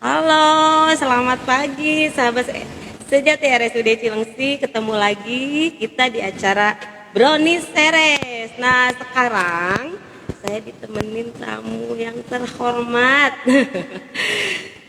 Halo, selamat pagi sahabat sejati RSUD Cilengsi. Ketemu lagi kita di acara Brownies Series. Nah, sekarang saya ditemenin tamu yang terhormat.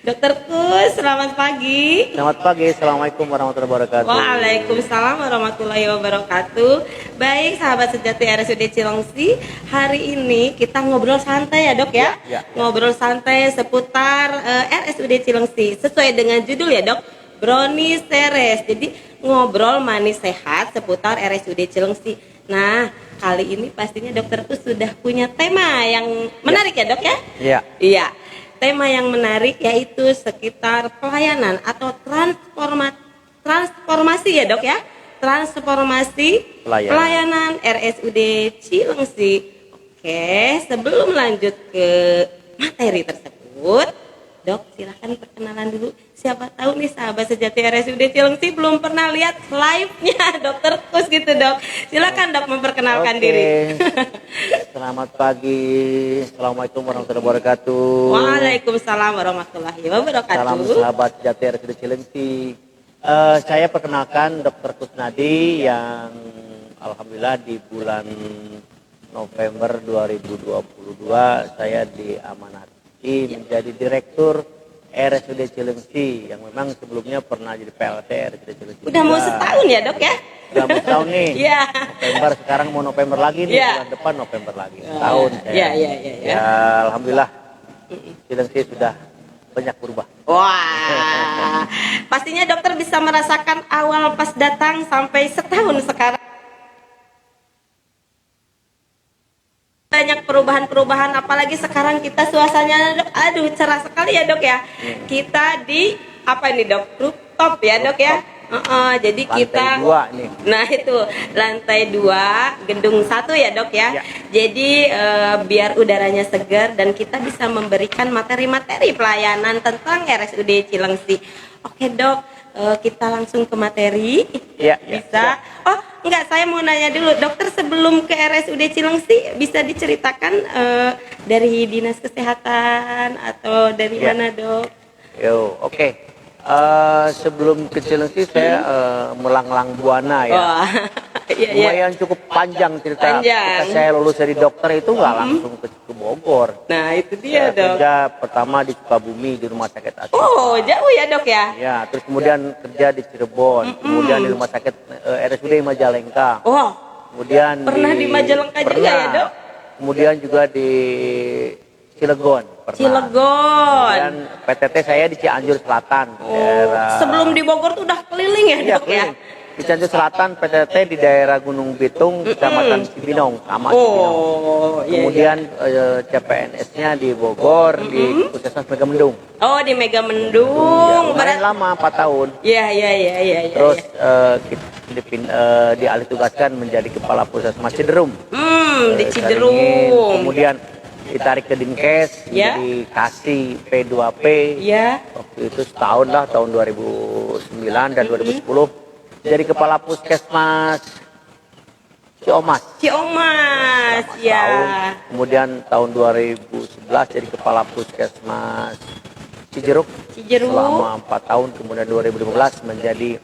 Dokter Kus, selamat pagi. Selamat pagi, Assalamualaikum warahmatullahi wabarakatuh. Waalaikumsalam warahmatullahi wabarakatuh. Baik sahabat sejati RSUD Cilengsi, hari ini kita ngobrol santai ya dok ya? Ya. Ngobrol santai seputar RSUD Cilengsi. Sesuai dengan judul ya dok, Brownies Series. Jadi ngobrol manis sehat seputar RSUD Cilengsi. Nah, kali ini pastinya dokter Kus sudah punya tema yang menarik ya dok ya? Iya. Iya. Tema yang menarik yaitu sekitar pelayanan atau transformasi ya dok ya, transformasi pelayanan RSUD Cilengsi. Oke, sebelum lanjut ke materi tersebut, dok silakan perkenalan dulu. Siapa tahu nih sahabat sejati RSUD Cilengsi belum pernah lihat live-nya dokter Kus gitu dok. Silakan dok memperkenalkan diri. Selamat pagi, Assalamualaikum warahmatullahi wabarakatuh. Waalaikumsalam warahmatullahi wabarakatuh. Salam sahabat sejati RSUD Cilengsi. Saya perkenalkan Dr. Kusnadi yang alhamdulillah di bulan November 2022 saya diamanati menjadi direktur RSUD Cilengsi yang memang sebelumnya pernah jadi PLT RSUD Cilengsi. Udah mau setahun ya dok ya? Udah mau setahun nih. Iya. November, sekarang mau November lagi nih, bulan depan November lagi. Setahun saya. Iya. Ya alhamdulillah Cilengsi sudah banyak berubah. Wah. Pastinya dokter bisa merasakan awal pas datang sampai setahun sekarang. Banyak perubahan-perubahan, apalagi sekarang kita suasananya dok, aduh cerah sekali ya dok ya. Kita di apa ini dok, rooftop ya dok ya. Jadi Lantai kita 2 nih. Nah itu lantai 2 gedung 1 ya dok ya. Jadi biar udaranya segar dan kita bisa memberikan materi-materi pelayanan tentang RSUD Cilengsi. Oke dok, kita langsung ke materi. Bisa. Oh enggak, saya mau nanya dulu dokter, sebelum ke RSUD Cilengsi bisa diceritakan dari dinas kesehatan atau dari mana dok? Oke. Sebelum ke Cilengsi saya melanglang buana ya. Wah, Lumayan cukup panjang cerita. Ketika saya lulus dari dokter itu nggak langsung ke Bogor. Nah itu dia saya dok. kerja pertama di Sukabumi di rumah sakit Ashifa. Oh jauh ya dok ya? Ya, terus kemudian kerja di Cirebon, kemudian di rumah sakit RSUD Majalengka. Oh, kemudian pernah di Majalengka juga ya dok? Kemudian juga di Cilegon pernah. Cilegon. Dan PTT saya di Cianjur Selatan. Daerah... Sebelum di Bogor tuh udah keliling ya dok ya? Di Cianjur Selatan PTT di daerah Gunung Bitung, Kecamatan Cibinong, sama Cibinong. Kemudian CPNS-nya di Bogor, di Puskesmas Megamendung. Oh di Megamendung. Lumayan lama 4 tahun. Iya. Terus dialih tugaskan menjadi kepala Puskesmas Ciderum. Di Ciderum. Kemudian ditarik ke Dinkes, jadi kasih P2P. Waktu itu setahun lah, tahun 2009 dan 2010 jadi kepala Puskesmas Ciomas ya. Kemudian tahun 2011 jadi kepala Puskesmas Cijeruk selama 4 tahun. Kemudian 2015 menjadi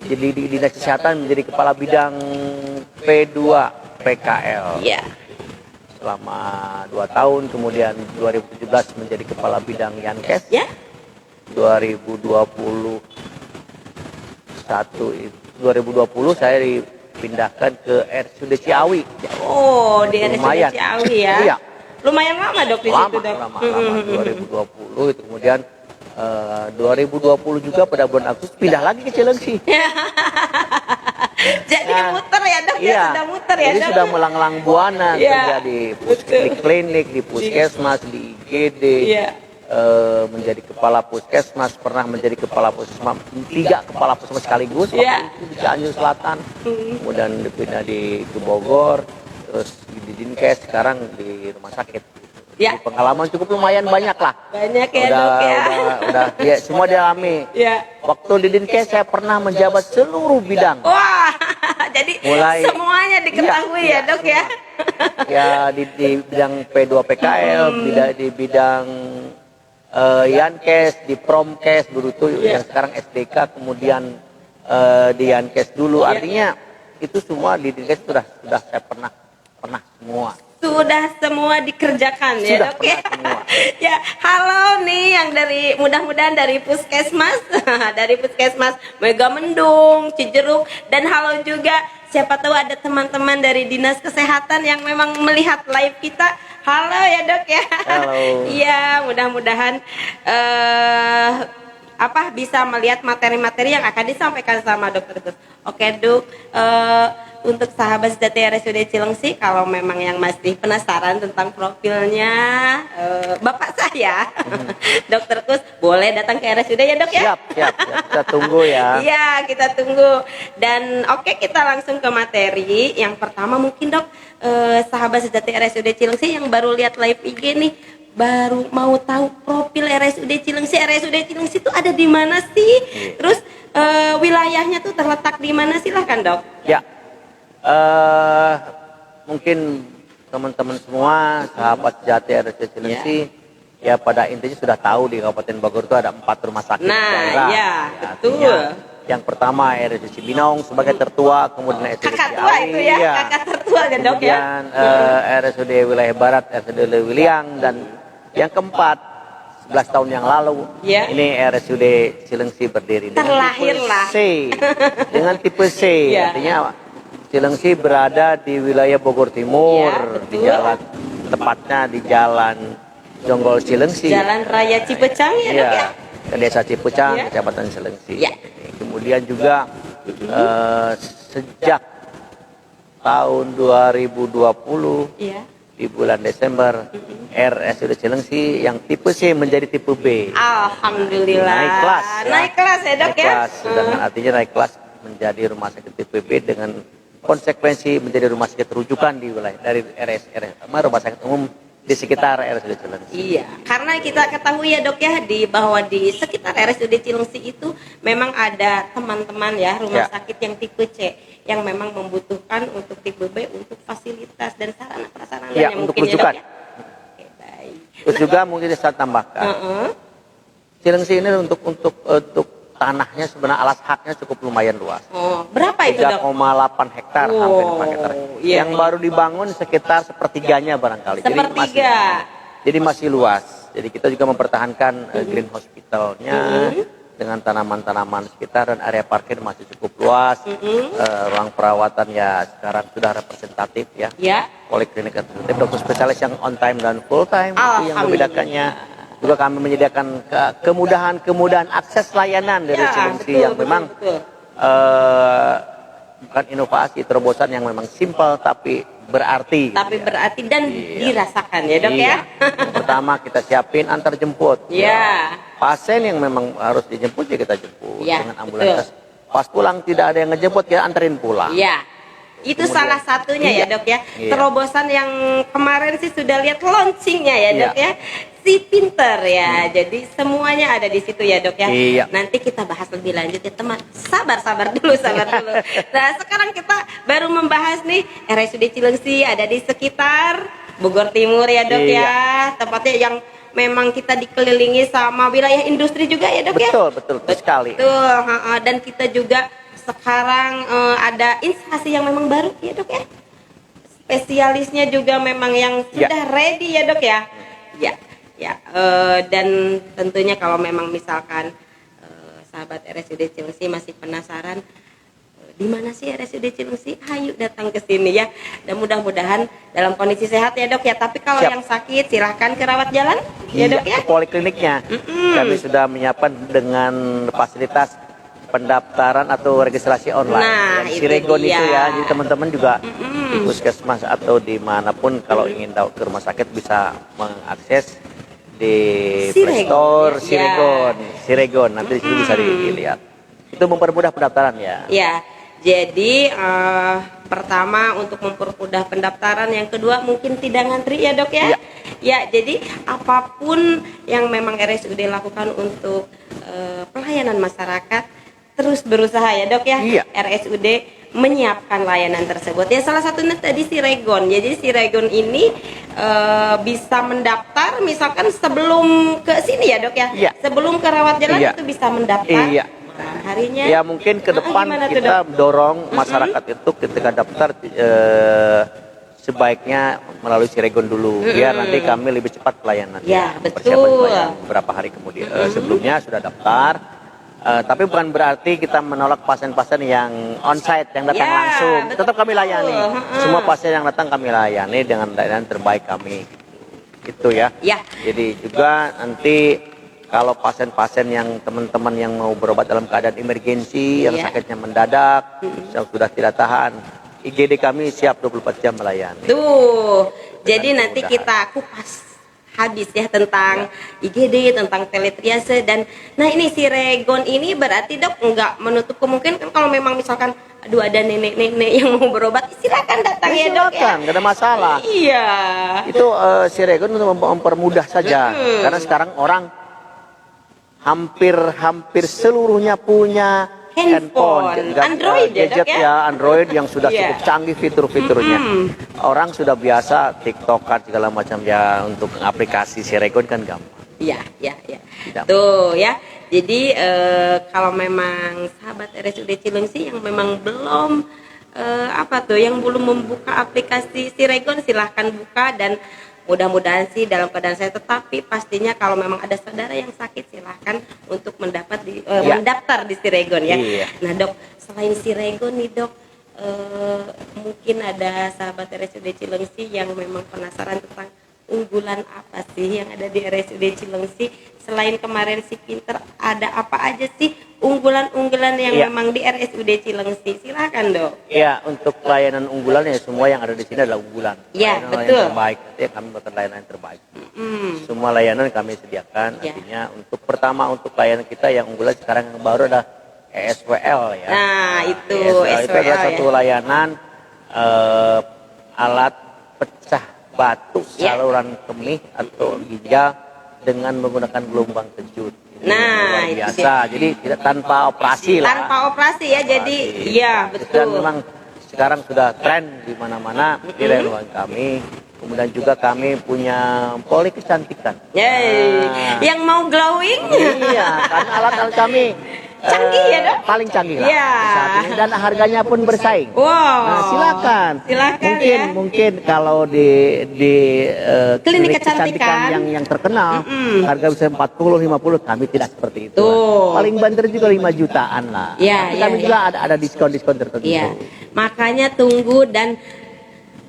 di dinas kesehatan menjadi kepala bidang P2 PKL selama 2 tahun. Kemudian 2017 menjadi kepala bidang Yankes. 2020 saya dipindahkan ke RSUD Ciawi. Oh, di RSUD Ciawi ya. Iya. Lumayan lama dok di situ dok. Lama 2020 itu, kemudian 2020 juga pada bulan Agustus pindah lagi ke Cilengsi. Jadi muter ya dok, sudah muter ya jadi dok. Sudah melanglang buana kerja di klinik, di puskesmas, di IGD, menjadi kepala puskesmas, pernah menjadi kepala puskesmas 3 kepala puskesmas sekaligus waktu itu di Cianjur Selatan. Kemudian dipindah ke Bogor, terus di Dinkes, sekarang di rumah sakit. Jadi pengalaman cukup lumayan banyak lah. Banyak ya dok ya. Udah semua dialami. Waktu di Dinkes saya pernah menjabat seluruh bidang. Wah, jadi semuanya diketahui ya dok ya. Ya di bidang P2 PKL, di bidang Yankes, di Promkes dulu tuh yang sekarang SDK, kemudian di Yankes dulu. Artinya itu semua di Dinkes sudah saya pernah semua. Sudah semua dikerjakan ya dok ya. Ya, halo nih yang dari mudah-mudahan dari Puskesmas, dari Puskesmas Megamendung, Cijeruk, dan halo juga siapa tahu ada teman-teman dari Dinas Kesehatan yang memang melihat live kita. Halo ya dok ya. Halo. Iya, mudah-mudahan bisa melihat materi-materi yang akan disampaikan sama dokter Gus. Oke dok. Untuk sahabat sejati RSUD Cilengsi, kalau memang yang masih penasaran tentang profilnya bapak saya, Dokter Kus, boleh datang ke RSUD ya dok ya? Siap. Kita tunggu ya. Iya, kita tunggu. Dan oke, kita langsung ke materi. Yang pertama mungkin dok, sahabat sejati RSUD Cilengsi yang baru lihat live IG nih, baru mau tahu profil RSUD Cilengsi. RSUD Cilengsi itu ada di mana sih? Terus wilayahnya tuh terletak di mana, silahkan dok. Ya. Mungkin teman-teman semua sahabat sejati RSUD Cilengsi ya pada intinya sudah tahu di Kabupaten Bogor itu ada 4 rumah sakit daerah. Ya, betul. Yang pertama RSUD Cibinong sebagai tertua, kemudian RSUD kakak tua itu ya, kakak tertua kan dok ya. Kemudian RSUD Wilayah Barat, RSUD Lewiliang, dan yang keempat 11 tahun yang lalu ini RSUD Cilengsi berdiri dengan tipe C. Artinya Cilengsi berada di wilayah Bogor Timur, di jalan, tepatnya di jalan Jonggol Cilengsi. Jalan Raya Cipecang ya dok ya? Ke Desa Cipecang, Kecamatan Cilengsi. Kemudian juga sejak tahun 2020 di bulan Desember RSUD Cilengsi yang tipe C menjadi tipe B. Alhamdulillah. Naik kelas ya dok ya? Dan artinya naik kelas menjadi rumah sakit tipe B dengan konsekuensi menjadi rumah sakit rujukan di wilayah dari rumah sakit umum di sekitar RSUD Cilengsi. Iya, karena kita ketahui ya dok ya bahwa di sekitar RSUD Cilengsi itu memang ada teman-teman ya rumah sakit yang tipe C yang memang membutuhkan untuk tipe B untuk fasilitas dan sarana prasarana yang untuk mungkin rujukan. Ya, dok, ya? Oke, baik. Terus juga mungkin saya tambahkan, Cilengsi ini untuk tanahnya sebenarnya alas haknya cukup lumayan luas. Berapa itu dok? 3,8 hektar, hampir 4 hektar. Yang baru dibangun sekitar sepertiganya barangkali. Jadi masih luas. Jadi kita juga mempertahankan green hospitalnya dengan tanaman-tanaman sekitar, dan area parkir masih cukup luas. Ruang perawatan ya sekarang sudah representatif ya. Poliklinik representatif, dokter spesialis yang on time dan full time, itu yang membedakannya. Juga kami menyediakan kemudahan akses layanan dari Cilengsi yang memang bukan inovasi, terobosan yang memang simpel tapi berarti. Berarti dan dirasakan ya dok ya. Yang pertama kita siapin antar jemput. Pasien yang memang harus dijemput ya kita jemput dengan ambulans. Pas pulang tidak ada yang ngejemput, kita anterin pulang. Itu kemudian, salah satunya ya dok ya. Terobosan yang kemarin sih sudah lihat launchingnya ya dok ya. Si Pinter ya. Jadi semuanya ada di situ ya dok ya. Nanti kita bahas lebih lanjut ya teman. Sabar dulu. Nah sekarang kita baru membahas nih RSUD Cilengsi ada di sekitar Bogor Timur ya dok ya. Tempatnya yang memang kita dikelilingi sama wilayah industri juga ya dok ya. Betul sekali. Dan kita juga sekarang ada instansi yang memang baru ya dok ya. Spesialisnya juga memang yang sudah ready ya dok ya. Dan tentunya kalau memang misalkan sahabat RSUD Cilengsi masih penasaran di mana sih RSUD Cilengsi, ayo datang ke sini ya. Dan mudah-mudahan dalam kondisi sehat ya dok ya. Tapi kalau yang sakit silahkan ke rawat jalan ya dok ya. Ke polikliniknya. Kami sudah menyiapkan dengan fasilitas pendaftaran atau registrasi online. Siregon itu ya. Jadi teman-teman juga di puskesmas atau dimanapun kalau ingin tahu ke rumah sakit bisa mengakses di Play Store Siregon. Nanti di situ bisa dilihat. Itu mempermudah pendaftaran ya. Jadi pertama untuk mempermudah pendaftaran, yang kedua mungkin tidak ngantri ya dok ya. Jadi apapun yang memang RSUD lakukan untuk pelayanan masyarakat terus berusaha ya dok ya. RSUD menyiapkan layanan tersebut. Ya salah satunya tadi Cilegon. Jadi Cilegon ini bisa mendaftar misalkan sebelum ke sini ya dok ya. Iya. Sebelum ke rawat jalan Iya. itu bisa mendaftar. Iya. Harinya. Ya mungkin ke depan gimana tuh, kita Dok? dorong masyarakat itu ketika daftar sebaiknya melalui Cilegon dulu biar nanti kami lebih cepat pelayanan. Ya, Persiapan betul. pelayanan beberapa hari kemudian. Sebelumnya sudah daftar. Tapi bukan berarti kita menolak pasien-pasien yang onsite yang datang Ya, langsung. betul. Tetap kami layani. Semua pasien yang datang kami layani dengan layanan terbaik kami. Itu ya. Ya. Jadi juga nanti kalau pasien-pasien yang teman-teman yang mau berobat dalam keadaan emergensi, yang Iya. sakitnya mendadak, yang sudah tidak tahan, IGD kami siap 24 jam melayani. Tuh. Jadi nanti kemudahan. kita kupas habis ya tentang IGD, tentang teletriase dan nah ini Cilegon ini berarti dok nggak menutup kemungkinan kan kalau memang misalkan aduh ada nenek-nenek yang mau berobat silakan datang ya dok ya. Silakan, nggak ada masalah. Iya. Itu Cilegon untuk mempermudah saja, karena sekarang orang hampir seluruhnya punya Handphone. Android ya, gadget Dok, ya? ya, Android yang sudah Iya. cukup canggih fitur-fiturnya. Orang sudah biasa TikTokan segala macam ya, untuk aplikasi Cilegon kan gampang. Iya, iya, iya. Tidak. Tuh ya. Jadi kalau memang sahabat RSUD Cilengsi yang memang belum yang belum membuka aplikasi Cilegon silahkan buka dan mudah-mudahan sih dalam keadaan saya, tetapi pastinya kalau memang ada saudara yang sakit silahkan untuk mendaftar di Cilegon ya. Iya. Nah dok, selain Cilegon nih dok, mungkin ada sahabat RSUD Cilengsi yang memang penasaran tentang unggulan apa sih yang ada di RSUD Cilengsi. Selain kemarin si Pinter, ada apa aja sih unggulan-unggulan yang Iya. memang di RSUD Cilengsi? Silakan dok. Ya, untuk layanan unggulan ya semua yang ada di sini adalah unggulan. Iya, Layanan betul. terbaik, artinya kami melakukan layanan yang terbaik. Hmm. Semua layanan kami sediakan, Ya. artinya untuk pertama untuk layanan kita yang unggulan sekarang yang baru ada ESWL ya. Nah, itu ESWL itu adalah SWL satu ya. layanan alat pecah batu Ya. saluran kemih atau ginjal dengan menggunakan gelombang kejut. Ini Nah, luar itu biasa. Jadi tidak tanpa operasi lah. Tanpa operasi ya, jadi iya Dan betul. memang sekarang sudah tren di mana-mana di lingkungan kami. Kemudian juga kami punya poli kecantikan. Yeay. Nah, Yang mau glowing? iya, karena alat-alat kami Canggih ya, Dok? paling canggih lah Iya. saat ini, dan harganya pun bersaing. Wow. Nah, silakan. Silakan Mungkin kalau di Klinik kecantikan yang terkenal harga bisa 40 50, kami tidak seperti itu. Tuh. Paling banter juga 5 jutaan lah. Iya, Tapi iya, kami iya. juga ada diskon-diskon tertentu. Iya. Makanya tunggu dan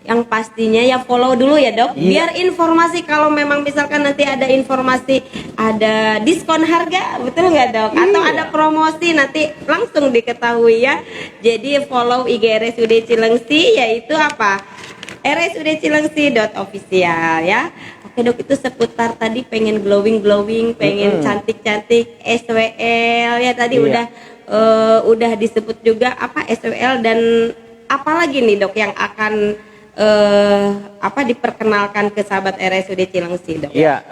yang pastinya ya follow dulu ya dok. Iya. Biar informasi kalau memang misalkan nanti ada informasi ada diskon harga, betul nggak dok? Atau Iya. ada promosi nanti langsung diketahui ya. Jadi follow IG RSUD Cilengsi yaitu apa? rsudcilengsi.official ya. Oke dok, itu seputar tadi pengen glowing, pengen cantik SWL ya tadi Iya. udah disebut juga apa SWL dan apalagi nih dok yang akan diperkenalkan ke sahabat RSUD Cilengsi dok. Iya,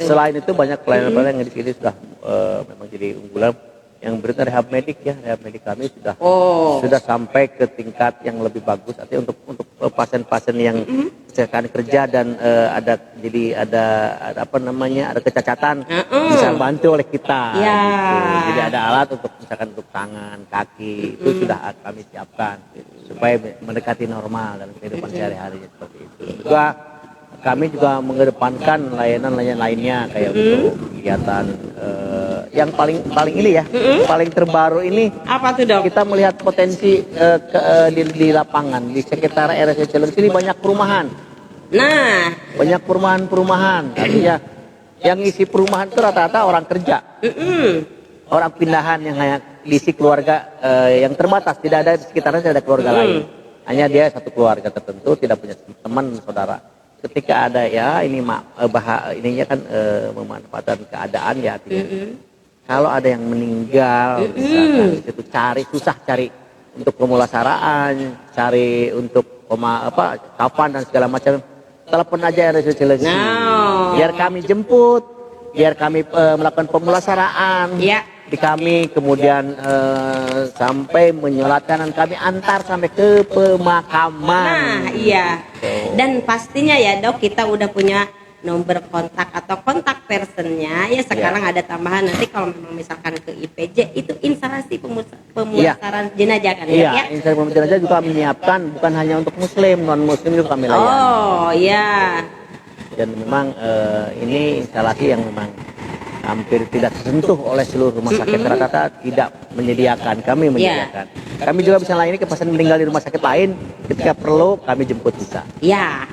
Selain itu banyak pelayanan-pelayanan yang di sini sudah memang jadi unggulan. Yang berita rehab medik ya, rehab medik kami sudah sampai ke tingkat yang lebih bagus. Artinya untuk pasien-pasien yang kecelakaan kerja dan ada kecacatan bisa bantu oleh kita. Ya. Gitu. Jadi ada alat untuk misalkan untuk tangan, kaki itu sudah kami siapkan supaya mendekati normal dalam kehidupan sehari-hari seperti itu. Juga kami juga mengedepankan layanan-layanan lainnya kayak untuk kegiatan yang paling ini ya, paling terbaru ini. apa tuh dok? Kita melihat potensi di lapangan di sekitar RSUD Cilengsi ini banyak perumahan. Nah, Banyak perumahan. Artinya yang isi perumahan itu rata-rata orang kerja. Orang pindahan yang hanya diisi keluarga yang terbatas, tidak ada di sekitarnya, tidak ada keluarga lain. Hanya dia satu keluarga tertentu, tidak punya teman saudara. Ketika ada ya ininya kan memanfaatkan keadaan ya artinya. Kalau ada yang meninggal misalkan itu cari untuk pemulasaraan, cari untuk kapan dan segala macam. Telepon aja RSUD Cilengsi. No. Biar kami jemput, biar kami melakukan pemulasaraan. Ya. di kami, kemudian sampai menyolatkan kami antar sampai ke pemakaman. Nah, iya. Dan pastinya ya dok, kita udah punya nomor kontak atau kontak personnya ya. Sekarang ada tambahan, nanti kalau memang misalkan ke IPJ itu instalasi pemulasaran jenazah kan iya, ya? instalasi pemulasaran jenazah juga kami menyiapkan, bukan hanya untuk muslim, non muslim juga kami layani. Oh iya. Dan memang ini instalasi yang memang hampir tidak tersentuh oleh seluruh rumah sakit. Rata-rata tidak menyediakan, kami menyediakan. Kami juga bisa layani ke pasien meninggal di rumah sakit lain, ketika perlu kami jemput bisa. Ya.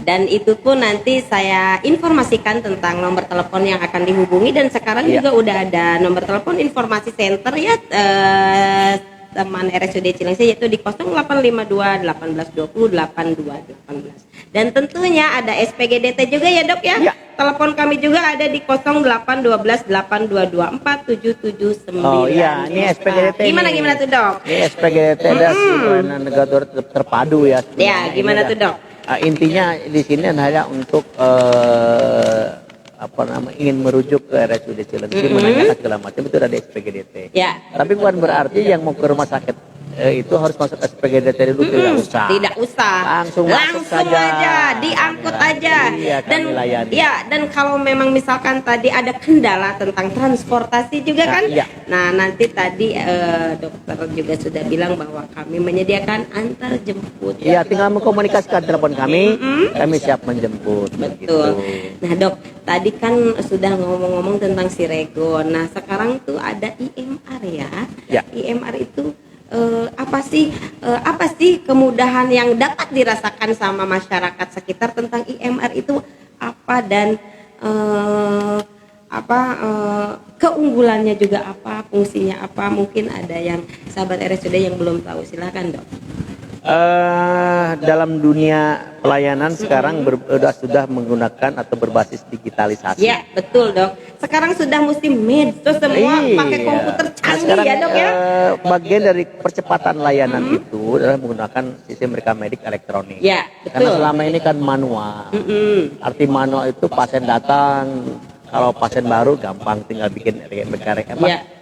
Dan itu pun nanti saya informasikan tentang nomor telepon yang akan dihubungi, dan sekarang juga udah ada nomor telepon informasi center ya, teman RSUD Cilengsi, yaitu di 0852 1820 8218. Dan tentunya ada SPGDT juga ya dok ya. Telepon kami juga ada di 0812 8224 779. Oh iya, ini SPGDT. Gimana tuh dok? Ini SPGDT ada pelayanan negara terpadu ya. Ya, gimana tuh dok? Intinya di sini hanya untuk ingin merujuk ke RSUD Cilengsi, menanyakan segala macam, itu ada di SPGDT. Ya. Tapi bukan berarti yang mau ke rumah sakit itu harus masuk SPGDT dulu, tidak usah. Tidak usah. Langsung aja, diangkut aja. Iya, dan layani. ya, dan kalau memang misalkan tadi ada kendala tentang transportasi juga kan. Nah, nanti tadi dokter juga sudah bilang bahwa kami menyediakan antar jemput. Iya, tinggal mengkomunikasikan telepon kami, kami siap menjemput. Betul. Gitu. Nah, dok, tadi kan sudah ngomong-ngomong tentang Cilegon. Nah, sekarang tuh ada IMR ya. IMR itu apa sih kemudahan yang dapat dirasakan sama masyarakat sekitar tentang IMR itu apa, dan keunggulannya juga apa, fungsinya apa? Mungkin ada yang sahabat RSUD yang belum tahu, silakan dok. Dalam dunia pelayanan sekarang sudah menggunakan atau berbasis digitalisasi. Ya, betul dok. Sekarang sudah musim medsos, semua pakai komputer canggih ya dok ya. Bagian dari percepatan layanan itu adalah menggunakan sistem rekamedic elektronik. Ya, betul. Karena selama ini kan manual. Arti manual itu pasien datang, kalau pasien baru gampang tinggal bikin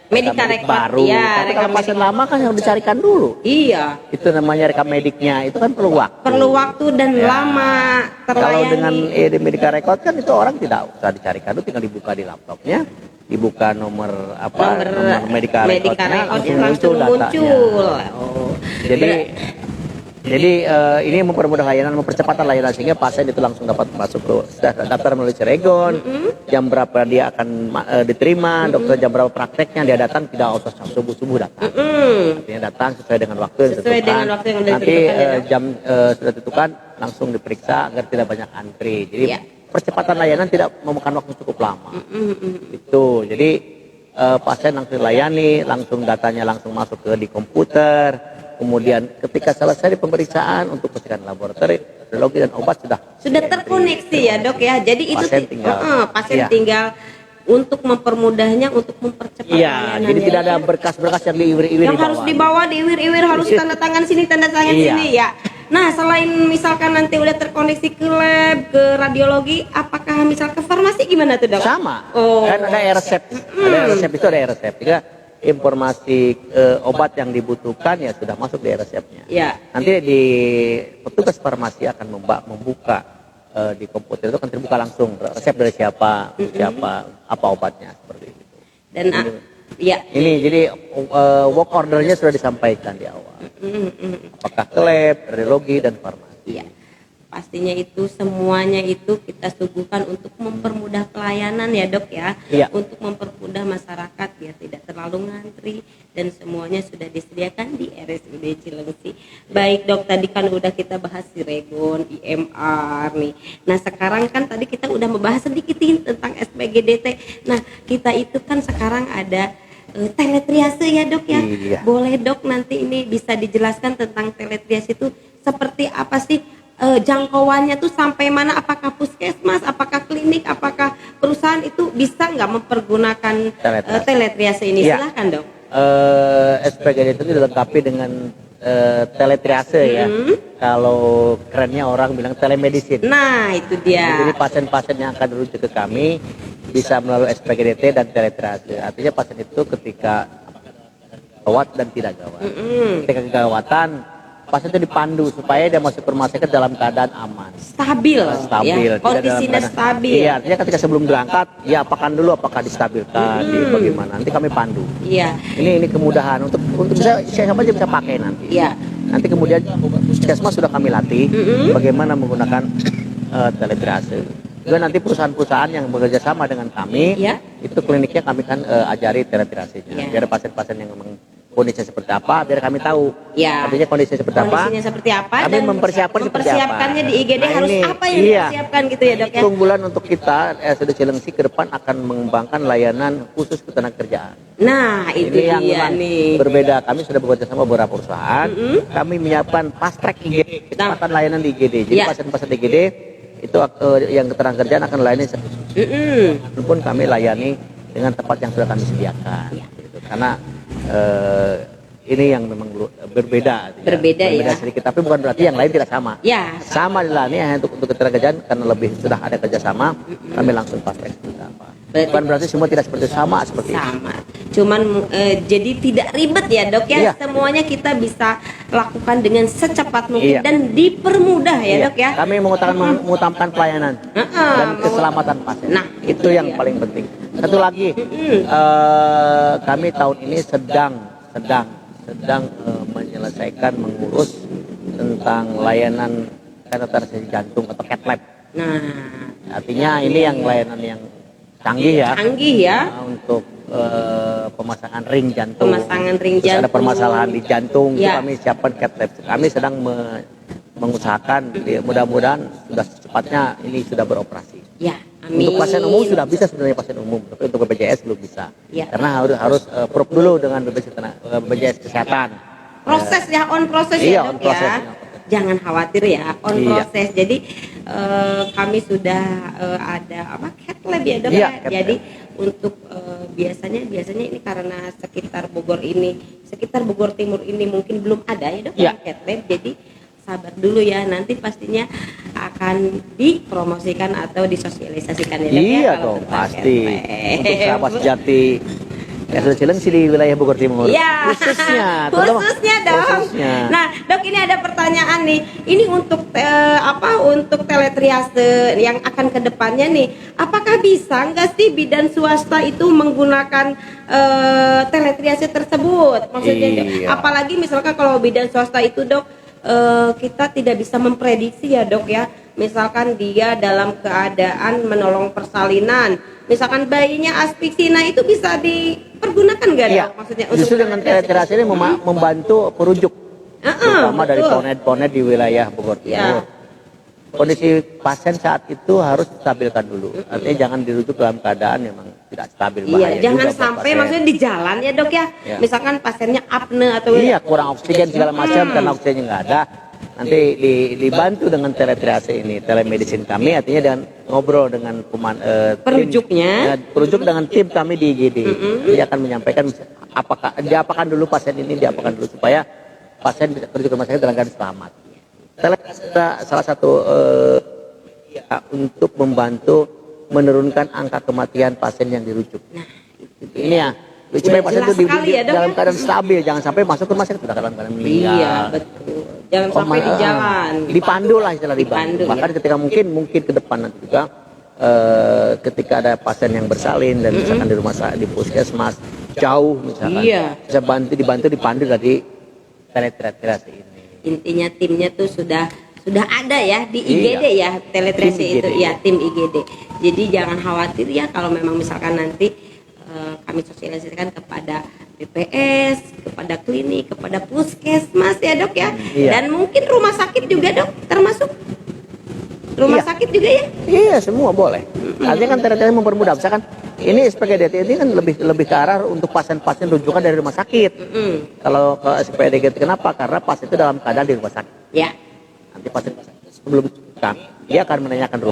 Medika baru. Tapi kalau pasien lama kan harus dicarikan dulu. Iya. Itu namanya rekamediknya, itu kan perlu waktu. Perlu waktu dan lama terlayani. Kalau dengan Medika Record kan itu orang tidak usah dicarikan, itu tinggal dibuka di laptopnya, dibuka nomor Medika Recordnya, langsung muncul. Jadi ini mempermudah layanan, mempercepatan layanan, sehingga pasien itu langsung dapat masuk ke daftar melalui Cilegon, jam berapa dia akan diterima, dokter jam berapa prakteknya, dia datang tidak usah subuh-subuh datang. Artinya datang sesuai dengan waktu yang ditentukan. Nanti jam sudah ditentukan langsung diperiksa agar tidak banyak antri. Jadi percepatan layanan tidak memakan waktu cukup lama. Itu. Jadi pasien langsung dilayani, langsung datanya langsung masuk di komputer. Kemudian ketika selesai pemeriksaan untuk pemeriksaan laboratorium, radiologi dan obat sudah terkoneksi ya dok ya. Jadi itu pasien tinggal untuk mempermudahnya, untuk mempercepat layanan. Jadi tidak ada berkas-berkas yang diiwir-iwir, yang harus dibawa, diiwir-iwir, harus tanda tangan sini, tanda tangan sini ya. Nah, selain misalkan nanti udah terkoneksi ke lab, ke radiologi, apakah misal ke farmasi gimana tuh dok? Sama. Kan ada resep. Ada resep, itu ada resep. Jika informasi obat yang dibutuhkan ya sudah masuk di resepnya. Nanti di petugas farmasi akan membuka di komputer, itu kan terbuka langsung resep dari siapa, apa obatnya, seperti itu. Dan ini jadi work ordernya sudah disampaikan di awal. Apakah ke lab, radiologi dan farmasi. Pastinya itu semuanya itu kita suguhkan untuk mempermudah pelayanan ya dok ya. Untuk mempermudah masyarakat biar tidak terlalu ngantri, dan semuanya sudah disediakan di RSUD Cilengsi. Baik dok, tadi kan udah kita bahas Cilegon, IMR nih. Nah sekarang kan tadi kita udah membahas sedikit tentang SPGDT. Nah kita itu kan sekarang ada teletriase ya dok ya. Boleh dok nanti ini bisa dijelaskan tentang teletriase itu seperti apa sih? Jangkauannya tuh sampai mana, apakah puskesmas, apakah klinik, apakah perusahaan itu bisa nggak mempergunakan teletriase ini? Silahkan dok. SPGD itu dilengkapi dengan teletriase ya. Kalau kerennya orang bilang telemedicine. Nah itu dia. Jadi pasien-pasien yang akan dirujuk ke kami bisa melalui SPGDT dan teletriase. Artinya pasien itu ketika gawat dan tidak gawat. Ketika kegawatan, pasien itu dipandu supaya dia masuk ke rumah sakit dalam keadaan aman. Stabil, stabil, ya? Kondisinya stabil. Iya, artinya ketika sebelum berangkat, ya apakan dulu apakah distabilkan, bagaimana. Nanti kami pandu. Iya. Ini kemudahan untuk bisa siapa aja bisa pakai nanti. Iya. Nanti kemudian puskesmas sudah kami latih bagaimana menggunakan teletriase. Juga nanti perusahaan-perusahaan yang bekerja sama dengan kami, itu kliniknya kami kan ajari teletriasenya. Biar pasien-pasien yang memang kondisinya seperti apa, biar kami tahu. Artinya kondisinya seperti apa. Kami mempersiapkannya di IGD nah, harus ini, apa yang dipersiapkan gitu ya dok ya. Keunggulan untuk kita RSUD Cilengsi ke depan akan mengembangkan layanan khusus ketenagakerjaan. Nah itu ini yang dia nih. Berbeda. Kami sudah bekerja sama beberapa perusahaan. Kami menyiapkan fast track IGD, kecepatan layanan di IGD. Jadi pasien-pasien di IGD itu yang ketenagakerjaan akan layani walaupun kami layani dengan tempat yang sudah kami sediakan gitu. Karena ini yang memang berbeda ya. Sedikit, tapi bukan berarti yang lain tidak sama. Sama adalah ini hanya untuk ketenagakerjaan karena lebih sudah ada kerjasama, kami langsung fast track bukan berarti semua tidak seperti itu. Cuman jadi tidak ribet ya dok ya. Semuanya kita bisa lakukan dengan secepat mungkin dan dipermudah ya dok ya. Kami mengutamakan pelayanan dan keselamatan pasien. Nah itu yang paling penting. Satu lagi, kami tahun ini sedang menyelesaikan mengurus tentang layanan kateterisasi jantung atau cath lab. Nah artinya ini yang layanan yang canggih ya. Untuk pemasangan ring jantung. Ada permasalahan di jantung, itu kami siapkan cath lab. Kami sedang mengusahakan, mudah-mudahan sudah secepatnya ini sudah beroperasi. Amin. Untuk pasien umum sudah bisa sebenarnya pasien umum, tapi untuk BPJS belum bisa. Karena harus proof dulu dengan BPJS kesehatan. Proses on proses ya dok ya. Jangan khawatir ya, proses. Jadi kami sudah ada cath lab ya dok ya. Jadi untuk biasanya ini karena sekitar Bogor Timur ini mungkin belum ada ya dok cath lab. Jadi sabar dulu ya, nanti pastinya akan dipromosikan atau disosialisasikan ya dok ya. Iya dong pasti. Untuk sahabat sejati RSUD Cilengsi di wilayah Bogor Timur. Khususnya dong. Nah, dok ini ada pertanyaan nih. Ini untuk untuk teletriase yang akan ke depannya nih. Apakah bisa nggak sih bidan swasta itu menggunakan teletriase tersebut? Maksudnya apalagi misalkan kalau bidan swasta itu dok kita tidak bisa memprediksi ya dok ya. Misalkan dia dalam keadaan menolong persalinan, misalkan bayinya asfiksi, nah itu bisa dipergunakan nggak dok? Maksudnya justru dengan teletriase ini membantu perujuk, terutama dari ponet-ponet di wilayah Bogor Timur. Kondisi pasien saat itu harus distabilkan dulu. Artinya jangan dirujuk dalam keadaan memang tidak stabil, bahaya. Jangan sampai maksudnya di jalan ya dok ya. Misalkan pasiennya apne atau kurang oksigen segala macam karena oksigennya nggak ada. Nanti dibantu dengan teletriase ini, telemedicine kami, artinya dengan ngobrol dengan perujuk dengan tim kami di IGD. Dia akan menyampaikan diapakan dulu pasien ini, diapakan dulu supaya pasien bisa menuju ke rumah sakit dalam keadaan selamat. Salah satu untuk membantu menurunkan angka kematian pasien yang dirujuk. Ini ya, supaya pasien itu dalam keadaan stabil, jangan sampai masuk ke rumah sakit dalam keadaan meninggal. Iya betul. Jangan sampai di jalan. Dipandu lah istilah dipandu. Bahkan ketika mungkin ke depan nanti juga ketika ada pasien yang bersalin dan misalkan di rumah sakit, di puskesmas jauh misalkan, bisa dipandu dari teletriase ini. Intinya timnya tuh sudah ada ya di IGD ya, teletriase itu ya, tim IGD. Jadi jangan khawatir ya kalau memang misalkan nanti kami sosialisasikan kepada BPS, kepada klinik, kepada puskesmas ya dok ya. Dan mungkin rumah sakit juga dok, termasuk rumah sakit juga ya. Iya semua boleh. Artinya kan teletriase mempermudah. Misalkan ini SPGDT ini kan lebih ke arah untuk pasien-pasien rujukan dari rumah sakit. Kalau ke SPGDT kenapa? Karena pasien itu dalam keadaan di rumah sakit. Nanti pasien sebelum dia akan menanyakan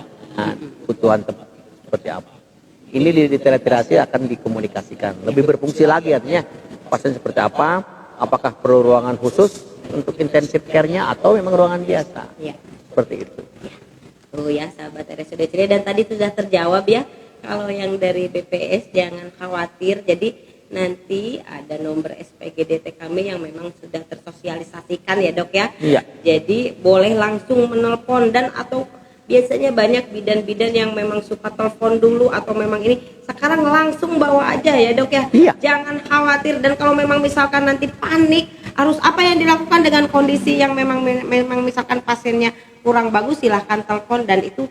kebutuhan tempat seperti apa. Ini di teletriase akan dikomunikasikan, lebih berfungsi lagi, artinya pasien seperti apa, apakah perlu ruangan khusus untuk intensive care-nya atau memang ruangan biasa. Seperti itu. Ya sahabat RSUD Cilengsi, dan tadi sudah terjawab ya kalau yang dari BPS jangan khawatir. Jadi nanti ada nomor SPGDT kami yang memang sudah tersosialisasikan ya dok ya. Iya. Jadi boleh langsung menelpon, dan atau biasanya banyak bidan-bidan yang memang suka telepon dulu atau memang ini, sekarang langsung bawa aja ya dok ya. Iya. Jangan khawatir, dan kalau memang misalkan nanti panik harus apa yang dilakukan dengan kondisi yang memang misalkan pasiennya kurang bagus, silahkan telepon, dan itu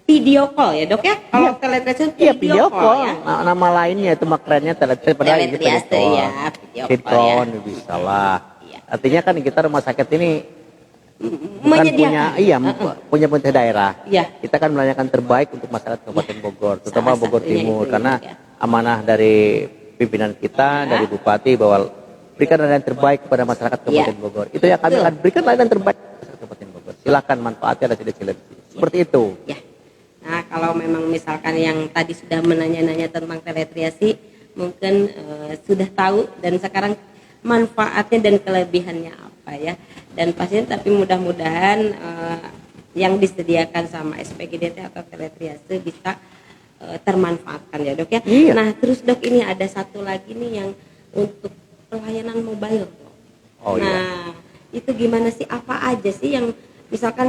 video call ya dok ya. Kalau teletriase video call ya. Nama lainnya itu makrennya Teletriase ya, video call ya. Bisa lah. Artinya kan kita rumah sakit ini menyediakan punya pemerintah daerah. Iya. Kita kan melayani terbaik untuk masyarakat Kabupaten Bogor, terutama Bogor Timur, karena ya. amanah dari pimpinan kita, dari Bupati, bahwa berikan layanan terbaik kepada masyarakat Kabupaten Bogor. Itu yang kami akan berikan layanan terbaik kepada masyarakat Kabupaten Bogor. Silakan manfaatnya ada tidak. Seperti itu. Ya. Nah, kalau memang misalkan yang tadi sudah menanya-nanya tentang teletriasi, mungkin sudah tahu, dan sekarang manfaatnya dan kelebihannya apa ya. Dan pasien, tapi mudah-mudahan yang disediakan sama SPGDT atau teletriase bisa termanfaatkan ya dok ya. Iya. Nah terus dok, ini ada satu lagi nih yang untuk pelayanan mobile dok. Nah itu gimana sih, apa aja sih yang misalkan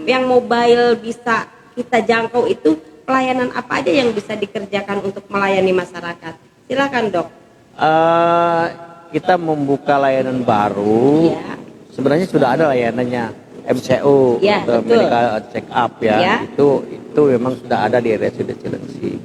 yang mobile bisa kita jangkau, itu pelayanan apa aja yang bisa dikerjakan untuk melayani masyarakat? Silakan dok. Kita membuka layanan baru. Ya. Sebenarnya sudah ada layanannya MCU, ya, medical check up ya. Itu memang sudah ada di RSUD Cilengsi.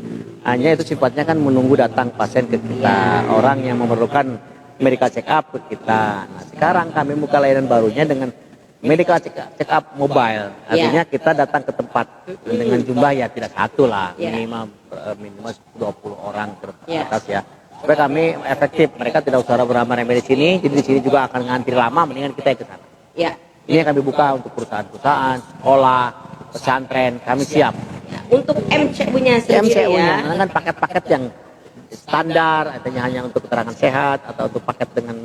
Hanya itu sifatnya kan menunggu datang pasien ke kita, orang yang memerlukan medical check up ke kita. Nah, sekarang kami buka layanan barunya dengan medical check up mobile. Artinya kita datang ke tempat dengan jumlah ya tidak satu lah, minimal 20 orang ke atas ya. Supaya kami efektif, mereka tidak usah beramai-ramai di sini, jadi di sini juga akan ngantri lama, mendingan kita ke sana. Ya. Ini yang kami buka untuk perusahaan-perusahaan, sekolah, pesantren, kami siap. Ya. Untuk MCU-nya sendiri MCU-nya, ya. kan paket-paket yang standar, artinya hanya untuk keterangan sehat atau untuk paket dengan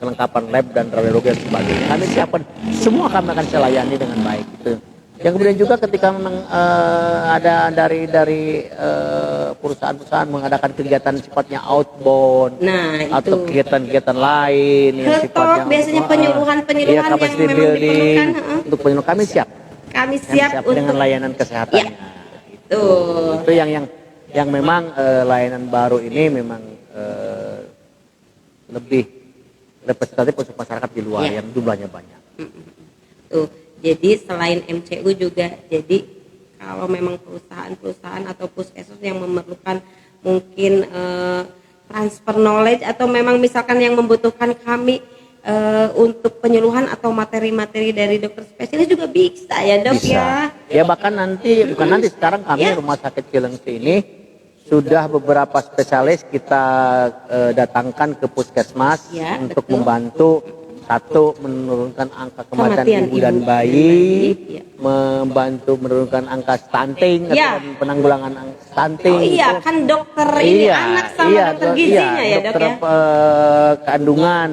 kelengkapan lab dan radiologi dan sebagainya. Kami siapkan, semua kami akan layani dengan baik. Gitu. Yang kemudian juga ketika memang ada dari perusahaan-perusahaan mengadakan kegiatan sifatnya outbound, atau kegiatan-kegiatan lain yang sifatnya biasanya penyuluhan yang memang diperlukan untuk penyuluhan, kami siap. Kami siap untuk dengan layanan kesehatannya. Itu yang memang layanan baru ini memang lebih representatif untuk masyarakat di luar yang jumlahnya banyak. Jadi selain MCU juga, jadi kalau memang perusahaan-perusahaan atau puskesmas yang memerlukan mungkin transfer knowledge, atau memang misalkan yang membutuhkan kami untuk penyuluhan atau materi-materi dari dokter spesialis juga bisa ya dok. Bisa. Ya bahkan nanti, bukan nanti, sekarang kami Rumah Sakit Cilengsi ini sudah beberapa spesialis kita datangkan ke puskesmas untuk membantu, satu, menurunkan angka kematian ibu dan bayi, membantu menurunkan angka stunting atau penanggulangan stunting. Oh iya, kan dokter ini anak sama dokter gizinya ya dok ya. Kandungan,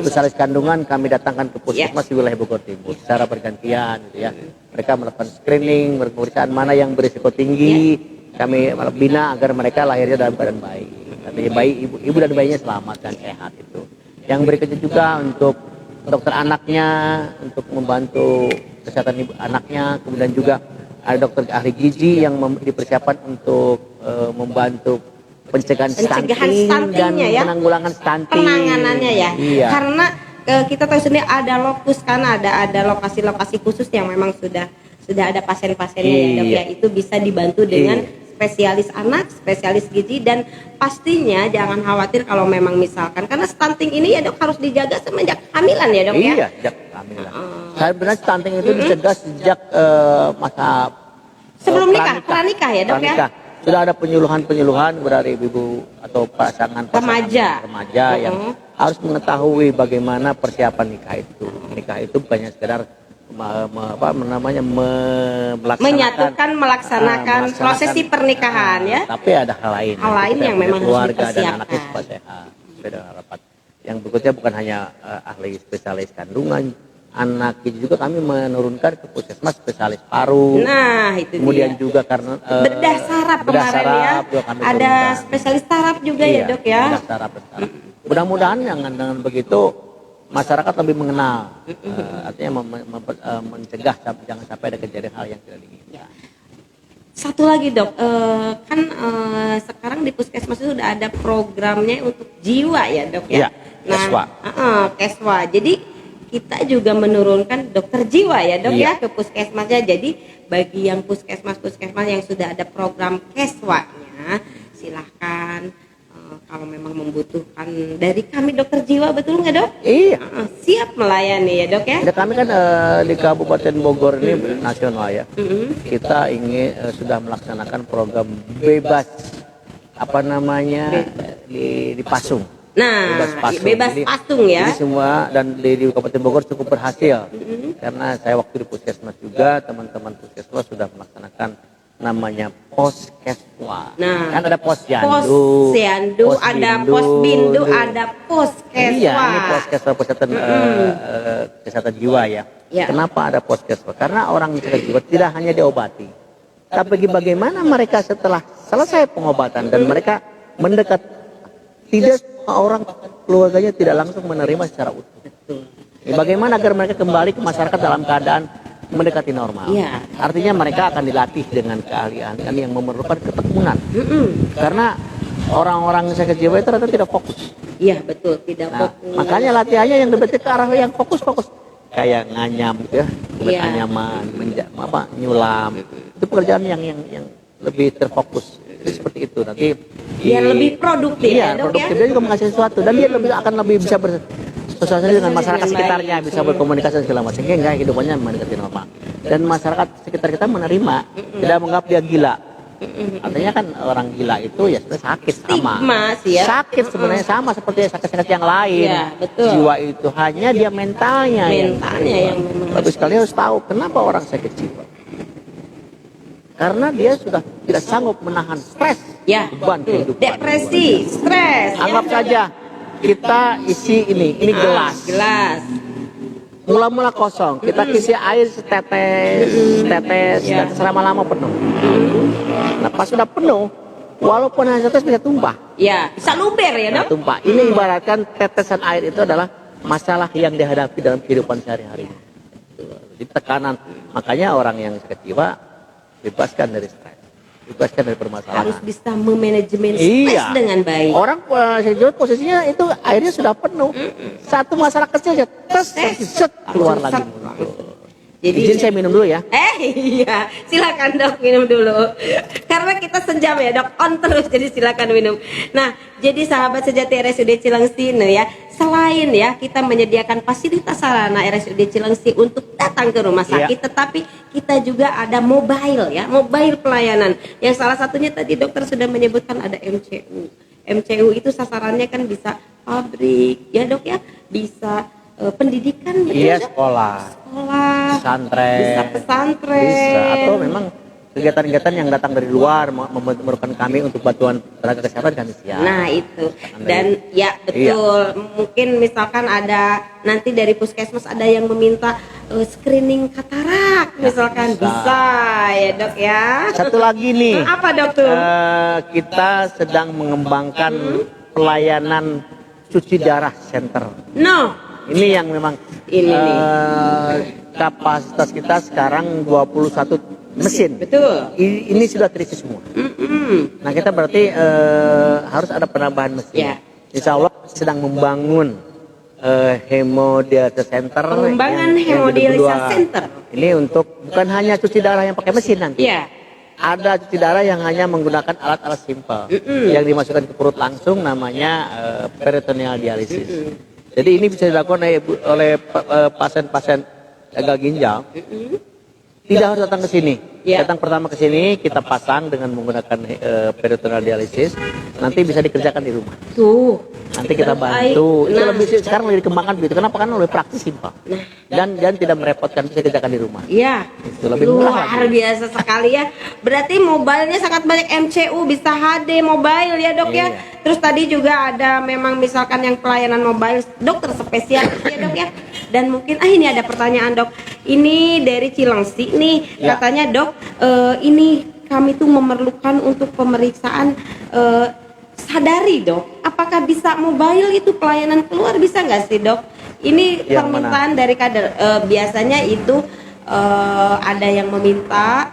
spesialis kandungan kami datangkan ke puskesmas di wilayah Bogor Timur secara bergantian gitu ya. Mereka melakukan screening, pemeriksaan mana yang berisiko tinggi, kami bina agar mereka lahirnya dalam keadaan baik. Artinya bayi, ibu dan bayinya selamat dan sehat itu. Yang berikutnya juga untuk dokter anaknya, untuk membantu kesehatan ibu anaknya. Kemudian juga ada dokter ahli gizi yang dipersiapkan untuk membantu pencegahan stunting dan penanggulangan stunting. Penanganannya ya. Iya. Karena kita tahu sendiri ada lokus, kan ada lokasi-lokasi khusus yang memang sudah ada pasien-pasiennya ya dok ya. Itu bisa dibantu dengan spesialis anak, spesialis gizi, dan pastinya jangan khawatir kalau memang misalkan, karena stunting ini ya dok harus dijaga semenjak kehamilan ya dok ya. Iya, sejak kehamilan. Sebenarnya stunting itu dicegah sejak masa sebelum pranikah ya dok ya. Sudah ada penyuluhan dari ibu atau pasangan remaja yang harus mengetahui bagaimana persiapan nikah itu. Nikah itu bukannya sekedar melaksanakan prosesi pernikahan ya. Tapi ada hal lain yang memang keluarga dan anaknya supaya sehat, sesuai dengan harapan. Yang berikutnya bukan hanya ahli spesialis kandungan, anak juga kami menurunkan ke puskesmas spesialis paru. Nah, itu kemudian dia. juga karena bedah saraf kemarin ya. Ada spesialis saraf juga ya, Dok ya. Bedah saraf. Mudah-mudahan dengan begitu masyarakat lebih mengenal, artinya mencegah jangan sampai ada kejadian hal yang tidak diinginkan. Satu lagi Dok, kan sekarang di puskesmas itu sudah ada programnya untuk jiwa ya Dok ya. Iya, Keswa. Keswa. Jadi kita juga menurunkan dokter jiwa ya Dok ya ke puskesmasnya. Jadi bagi yang puskesmas yang sudah ada program Keswanya, silahkan kalau memang membutuhkan dari kami dokter jiwa, betul nggak Dok? Iya. Siap melayani ya Dok ya. Dan kami kan di Kabupaten Bogor ini nasional ya. Kita ingin sudah melaksanakan program bebas di Pasung. Nah, bebas pasung ya. Jadi semua dan di Kabupaten Bogor cukup berhasil. Karena saya waktu di puskesmas juga, teman-teman puskesmas sudah melaksanakan namanya Poskeswa. Nah, kan ada Posyandu, ada Posbindu, ada Poskeswa. Iya, ini Poskeswa kesehatan jiwa ya. Kenapa ada Poskeswa? Karena orang sakit jiwa tidak hanya diobati, tapi bagaimana mereka setelah selesai pengobatan dan mereka mendekat, tidak orang keluarganya tidak langsung menerima secara utuh. Bagaimana agar mereka kembali ke masyarakat dalam keadaan mendekati normal. Artinya mereka akan dilatih dengan keahlian yang memerlukan ketekunan. Karena orang-orang sakit jiwa itu ternyata tidak fokus. Iya betul, tidak fokus. Makanya latihannya yang lebih ke arah yang fokus. Kayak nganyam gitu ya, anyaman, nyulam. Itu pekerjaan yang lebih terfokus. Seperti itu nanti biar lebih produktif ya Dok ya. Dia juga menghasilkan sesuatu dan dia akan lebih bisa bersosialisasi dengan masyarakat sekitarnya, bisa berkomunikasi segala macam, sehingga kehidupannya mendekati normal. Dan masyarakat sekitar kita menerima, tidak menganggap dia gila. Artinya kan orang gila itu ya sebenarnya sakit sama. Sakit sebenarnya sama seperti sakit-sakit yang lain. Betul. Jiwa itu hanya dia mentalnya yang memang. Tapi sekali harus tahu kenapa orang sakit jiwa. Karena dia sudah tidak sanggup menahan stres, beban kehidupan. Depresi, stres. Anggap saja kita isi ini gelas. Mula-mula kosong, kita isi air setetes, dan selama-lama penuh. Nah pas sudah penuh, walaupun hanya setetes bisa tumpah. Bisa luber ya Dok. Tumpah. Ini ibaratkan tetesan air itu adalah masalah yang dihadapi dalam kehidupan sehari-hari. Jadi tekanan, makanya orang yang sakit jiwa bebaskan dari stres, bebaskan dari permasalahan. Harus bisa memanajemen stres dengan baik. Orang posisinya itu airnya sudah penuh. Satu masalah kecil aja, keluar lagi. Jadi izin saya minum dulu ya. Iya, silakan Dok minum dulu. Karena kita sejam ya Dok, on terus, jadi silakan minum. Nah, jadi sahabat sejati RSUD Cilengsi ya, selain ya kita menyediakan fasilitas sarana RSUD Cilengsi untuk datang ke rumah sakit, tetapi kita juga ada mobile ya, mobile pelayanan. Yang salah satunya tadi dokter sudah menyebutkan ada MCU. MCU itu sasarannya kan bisa pabrik ya Dok ya, bisa pendidikan, sekolah, pesantren, bisa pesantren, atau memang kegiatan-kegiatan yang datang dari luar memerlukan kami untuk bantuan tenaga kesehatan kami siap. Nah itu, dan ya betul, mungkin misalkan ada nanti dari puskesmas ada yang meminta screening katarak, misalkan bisa ya Dok ya. Satu lagi nih, apa Dok tuh? kita sedang mengembangkan pelayanan cuci darah center. Ini yang memang kapasitas kita sekarang 21 mesin. Betul. Ini sudah terisi semua. Nah kita berarti harus ada penambahan mesin. Insya Allah sedang membangun hemodialisis center. Pengembangan hemodialisis center. Ini untuk bukan hanya cuci darah yang pakai mesin nanti. Ada cuci darah yang hanya menggunakan alat-alat simpel yang dimasukkan ke perut langsung, namanya peritoneal dialisis. Jadi ini bisa dilakukan oleh pasien-pasien gagal ginjal. Tidak harus datang ke sini. Datang pertama ke sini, kita pasang dengan menggunakan peritoneal dialisis. Nanti bisa dikerjakan di rumah. Nanti kita bantu. Itu lebih sekarang lebih dikembangkan begitu. Kenapa? Karena lebih praktis, simpel. Dan tidak merepotkan, bisa dikerjakan di rumah. Itu lebih murah. Luar biasa sekali ya. Berarti mobilenya sangat banyak, MCU, bisa HD mobile ya Dok ya. Terus tadi juga ada memang misalkan yang pelayanan mobile dokter spesialis ya Dok ya. Dan mungkin ini ada pertanyaan dok, ini dari Cilengsi nih, katanya dok, ini kami tuh memerlukan untuk pemeriksaan sadari dok, apakah bisa mobile itu pelayanan keluar, bisa nggak sih dok? Ini permintaan dari kader, biasanya itu ada yang meminta,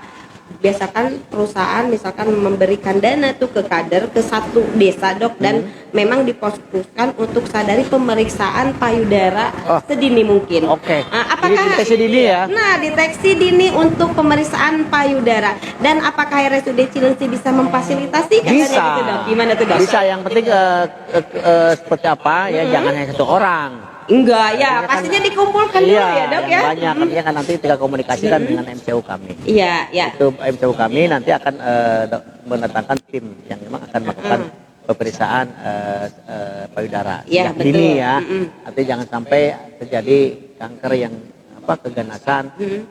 biasakan perusahaan misalkan memberikan dana tuh ke kader ke satu desa dok, dan memang difokuskan untuk sadari pemeriksaan payudara sedini mungkin. Nah, apakah deteksi dini ya? Nah, deteksi dini untuk pemeriksaan payudara, dan apakah RSUD Cilengsi bisa memfasilitasi? Bisa. Gitu, dok? Gimana tuh dok? Bisa, yang penting seperti apa ya, jangan hanya satu orang. Enggak ya, pastinya dikumpulkan dulu ya dok ya. Banyak, artinya kan nanti kita komunikasikan dengan MCU kami. Iya, ya. Itu MCU kami nanti akan mendatangkan tim yang memang akan melakukan pemeriksaan payudara Iya, betul. dini ya. Artinya jangan sampai terjadi kanker yang keganasan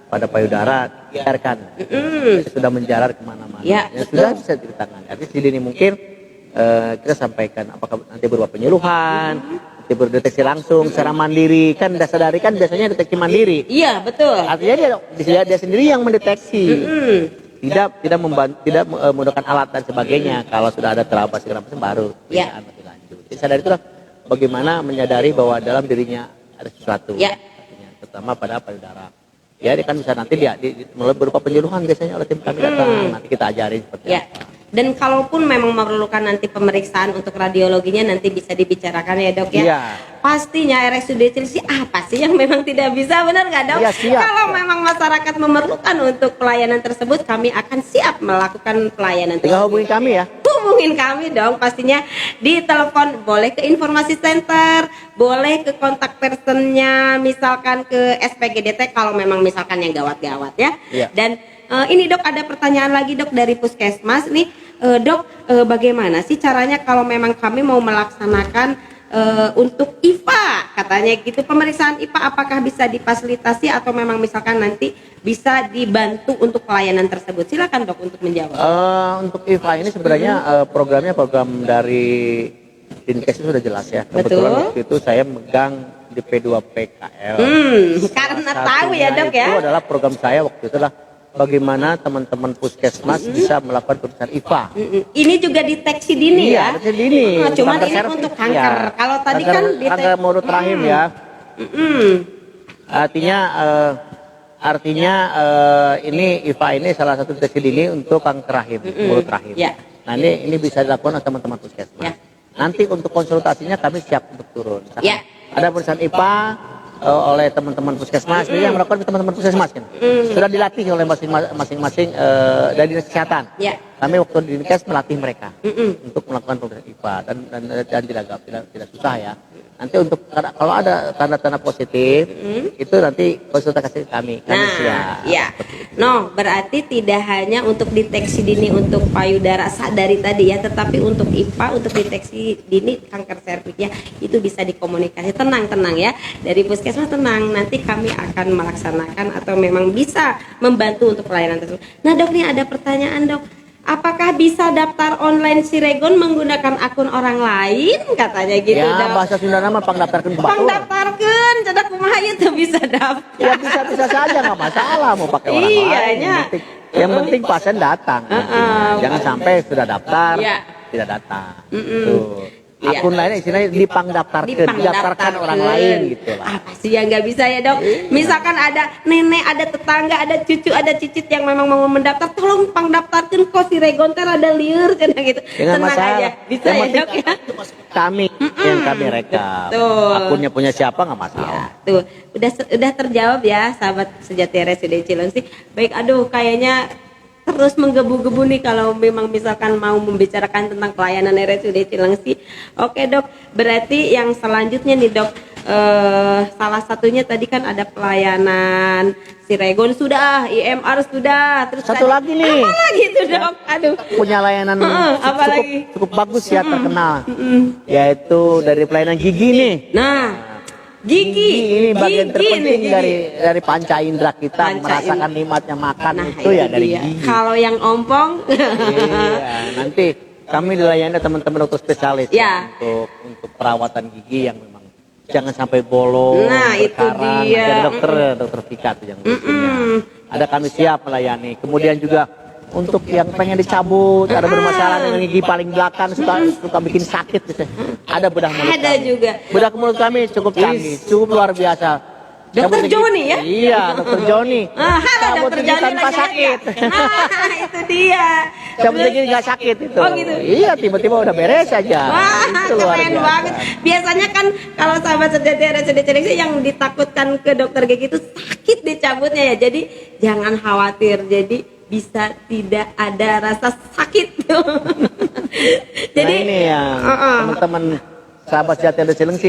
pada payudara, biarkan sudah menjalar kemana-mana. Ya, Sudah bisa ditangani. Artinya sedini mungkin kita sampaikan apakah nanti berupa penyuluhan, nanti berdeteksi langsung secara mandiri, kan sadari kan biasanya deteksi mandiri. Iya, betul. Artinya dia sendiri yang mendeteksi. Tidak menggunakan alat dan sebagainya. Kalau sudah ada terabas segala macam baru pemeriksaan lebih lanjut. Jadi sadari itulah bagaimana menyadari bahwa dalam dirinya ada sesuatu. Artinya, terutama pada payudara. Ya, dia kan bisa nanti mulai berupa penyuluhan biasanya oleh tim kami datang. Nanti kita ajarin seperti apa. Dan kalaupun memang memerlukan nanti pemeriksaan untuk radiologinya, nanti bisa dibicarakan ya dok ya. Pastinya RSUD Cilengsi apa sih yang memang tidak bisa, benar nggak dok? Kalau memang masyarakat memerlukan untuk pelayanan tersebut, kami akan siap melakukan pelayanan. Tinggal hubungi kami ya. Hubungin kami dong, pastinya di telepon, boleh ke informasi center, boleh ke kontak personnya, misalkan ke SPGDT kalau memang misalkan yang gawat-gawat ya. Dan ini dok, ada pertanyaan lagi dok dari Puskesmas nih, dok, bagaimana sih caranya kalau memang kami mau melaksanakan untuk IPA, katanya gitu, pemeriksaan IPA apakah bisa difasilitasi atau memang misalkan nanti bisa dibantu untuk pelayanan tersebut? Silakan dok untuk menjawab. Untuk IPA ini sebenarnya program dari Dinkes itu sudah jelas ya. Kebetulan waktu itu saya megang di P2PKL. Karena tahu ya dok ya. Itu adalah program saya waktu itu adalah bagaimana teman-teman puskesmas bisa melakukan pemeriksaan IPA. Ini juga deteksi dini ya. Deteksi dini. Cuman ini untuk kanker. Kalau tadi kan kanker mulut rahim ya. Artinya ini IPA ini salah satu deteksi dini untuk kanker rahim, mulut rahim. Nah ini bisa dilakukan oleh teman-teman puskesmas. Nanti untuk konsultasinya kami siap untuk turun. Ada pemeriksaan IPA oleh teman-teman puskesmas, jadi yang melakukan teman-teman puskesmas kan sudah dilatih oleh masing-masing dari dinas kesehatan. Kami waktu di Dinkes melatih mereka untuk melakukan pemeriksaan IPA dan tidak susah ya. Nanti untuk kalau ada tanda-tanda positif itu nanti konsultasi kami siap. Berarti tidak hanya untuk deteksi dini untuk payudara sadari tadi ya, tetapi untuk IPA, untuk deteksi dini kanker serviks ya, itu bisa dikomunikasi. Tenang ya, dari puskesmas tenang, nanti kami akan melaksanakan atau memang bisa membantu untuk pelayanan tersebut. Nah dok, nih ada pertanyaan dok, apakah bisa daftar online Cilegon menggunakan akun orang lain, katanya gitu dok. Bahasa Sunda nama pangdaftarkeun cedak kumaha itu bisa daftar. Ya bisa saja, nggak masalah mau pakai orang lain. Yang penting pasien datang. Jangan sampai sudah daftar tidak datang. Akun lainnya istilahnya didaftarkan orang lain gitu lah. Apa sih yang nggak bisa ya dok? Misalkan ada nenek, ada tetangga, ada cucu, ada cicit yang memang mau mendaftar, tolong pangdaftarkan kok Cilegon teh ada liur kan gitu. Tenang aja, bisa ya dok ya. Kami rekam. Akunnya punya siapa nggak masalah. Tuh udah terjawab ya sahabat sejati RSUD Cilengsi. Baik, aduh kayaknya terus menggebu-gebu nih kalau memang misalkan mau membicarakan tentang pelayanan RSUD Cilengsi. Oke dok, berarti yang selanjutnya nih dok, salah satunya tadi kan ada pelayanan Cilegon sudah, IMR sudah, terus satu lagi nih. Apa lagi tuh dok? Aduh. Punya layanan cukup bagus ya, terkenal. Yaitu dari pelayanan gigi nih. Nah, gigi ini bagian terpenting dari panca indera kita, merasakan nikmatnya makan itu ya dari gigi. Kalau yang ompong nanti kami dilayani teman-teman dokter spesialis untuk perawatan gigi yang memang jangan sampai bolong. Nah, itu berkarang. dia. Ada dokter Vika tuh yang ngurusinnya. Ada kami siap melayani. Kemudian juga untuk yang pengen dicabut, ada bermasalah dengan gigi paling belakang, suka bikin sakit gitu. Ada bedah mulut Ada kami. juga. Bedah mulut kami cukup canggih, cukup luar biasa. Dokter Joni ya? Iya, Dokter Joni. Halo Dokter Joni tanpa sakit. Nah, itu dia. Cabut gigi nggak sakit itu. Oh gitu. Iya, tiba-tiba udah beres aja. Wah, Itu luar keren biasa. banget. Biasanya kan kalau sahabat sejati RSUD Cilengsi yang ditakutkan ke dokter gigi itu sakit dicabutnya ya. Jadi jangan khawatir. Jadi bisa tidak ada rasa sakit. Jadi nah ini ya teman-teman sahabat sejati RSUD Cilengsi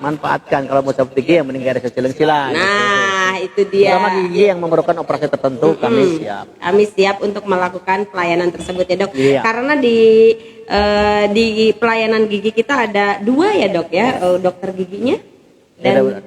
manfaatkan kalau mau cabut gigi yang mending RSUD Cilengsi lah. Nah, itu dia. Terutama gigi yang memerlukan operasi tertentu kami siap. Kami siap untuk melakukan pelayanan tersebut ya dok. Iya. Karena di pelayanan gigi kita ada 2 ya dok ya, dokter giginya dan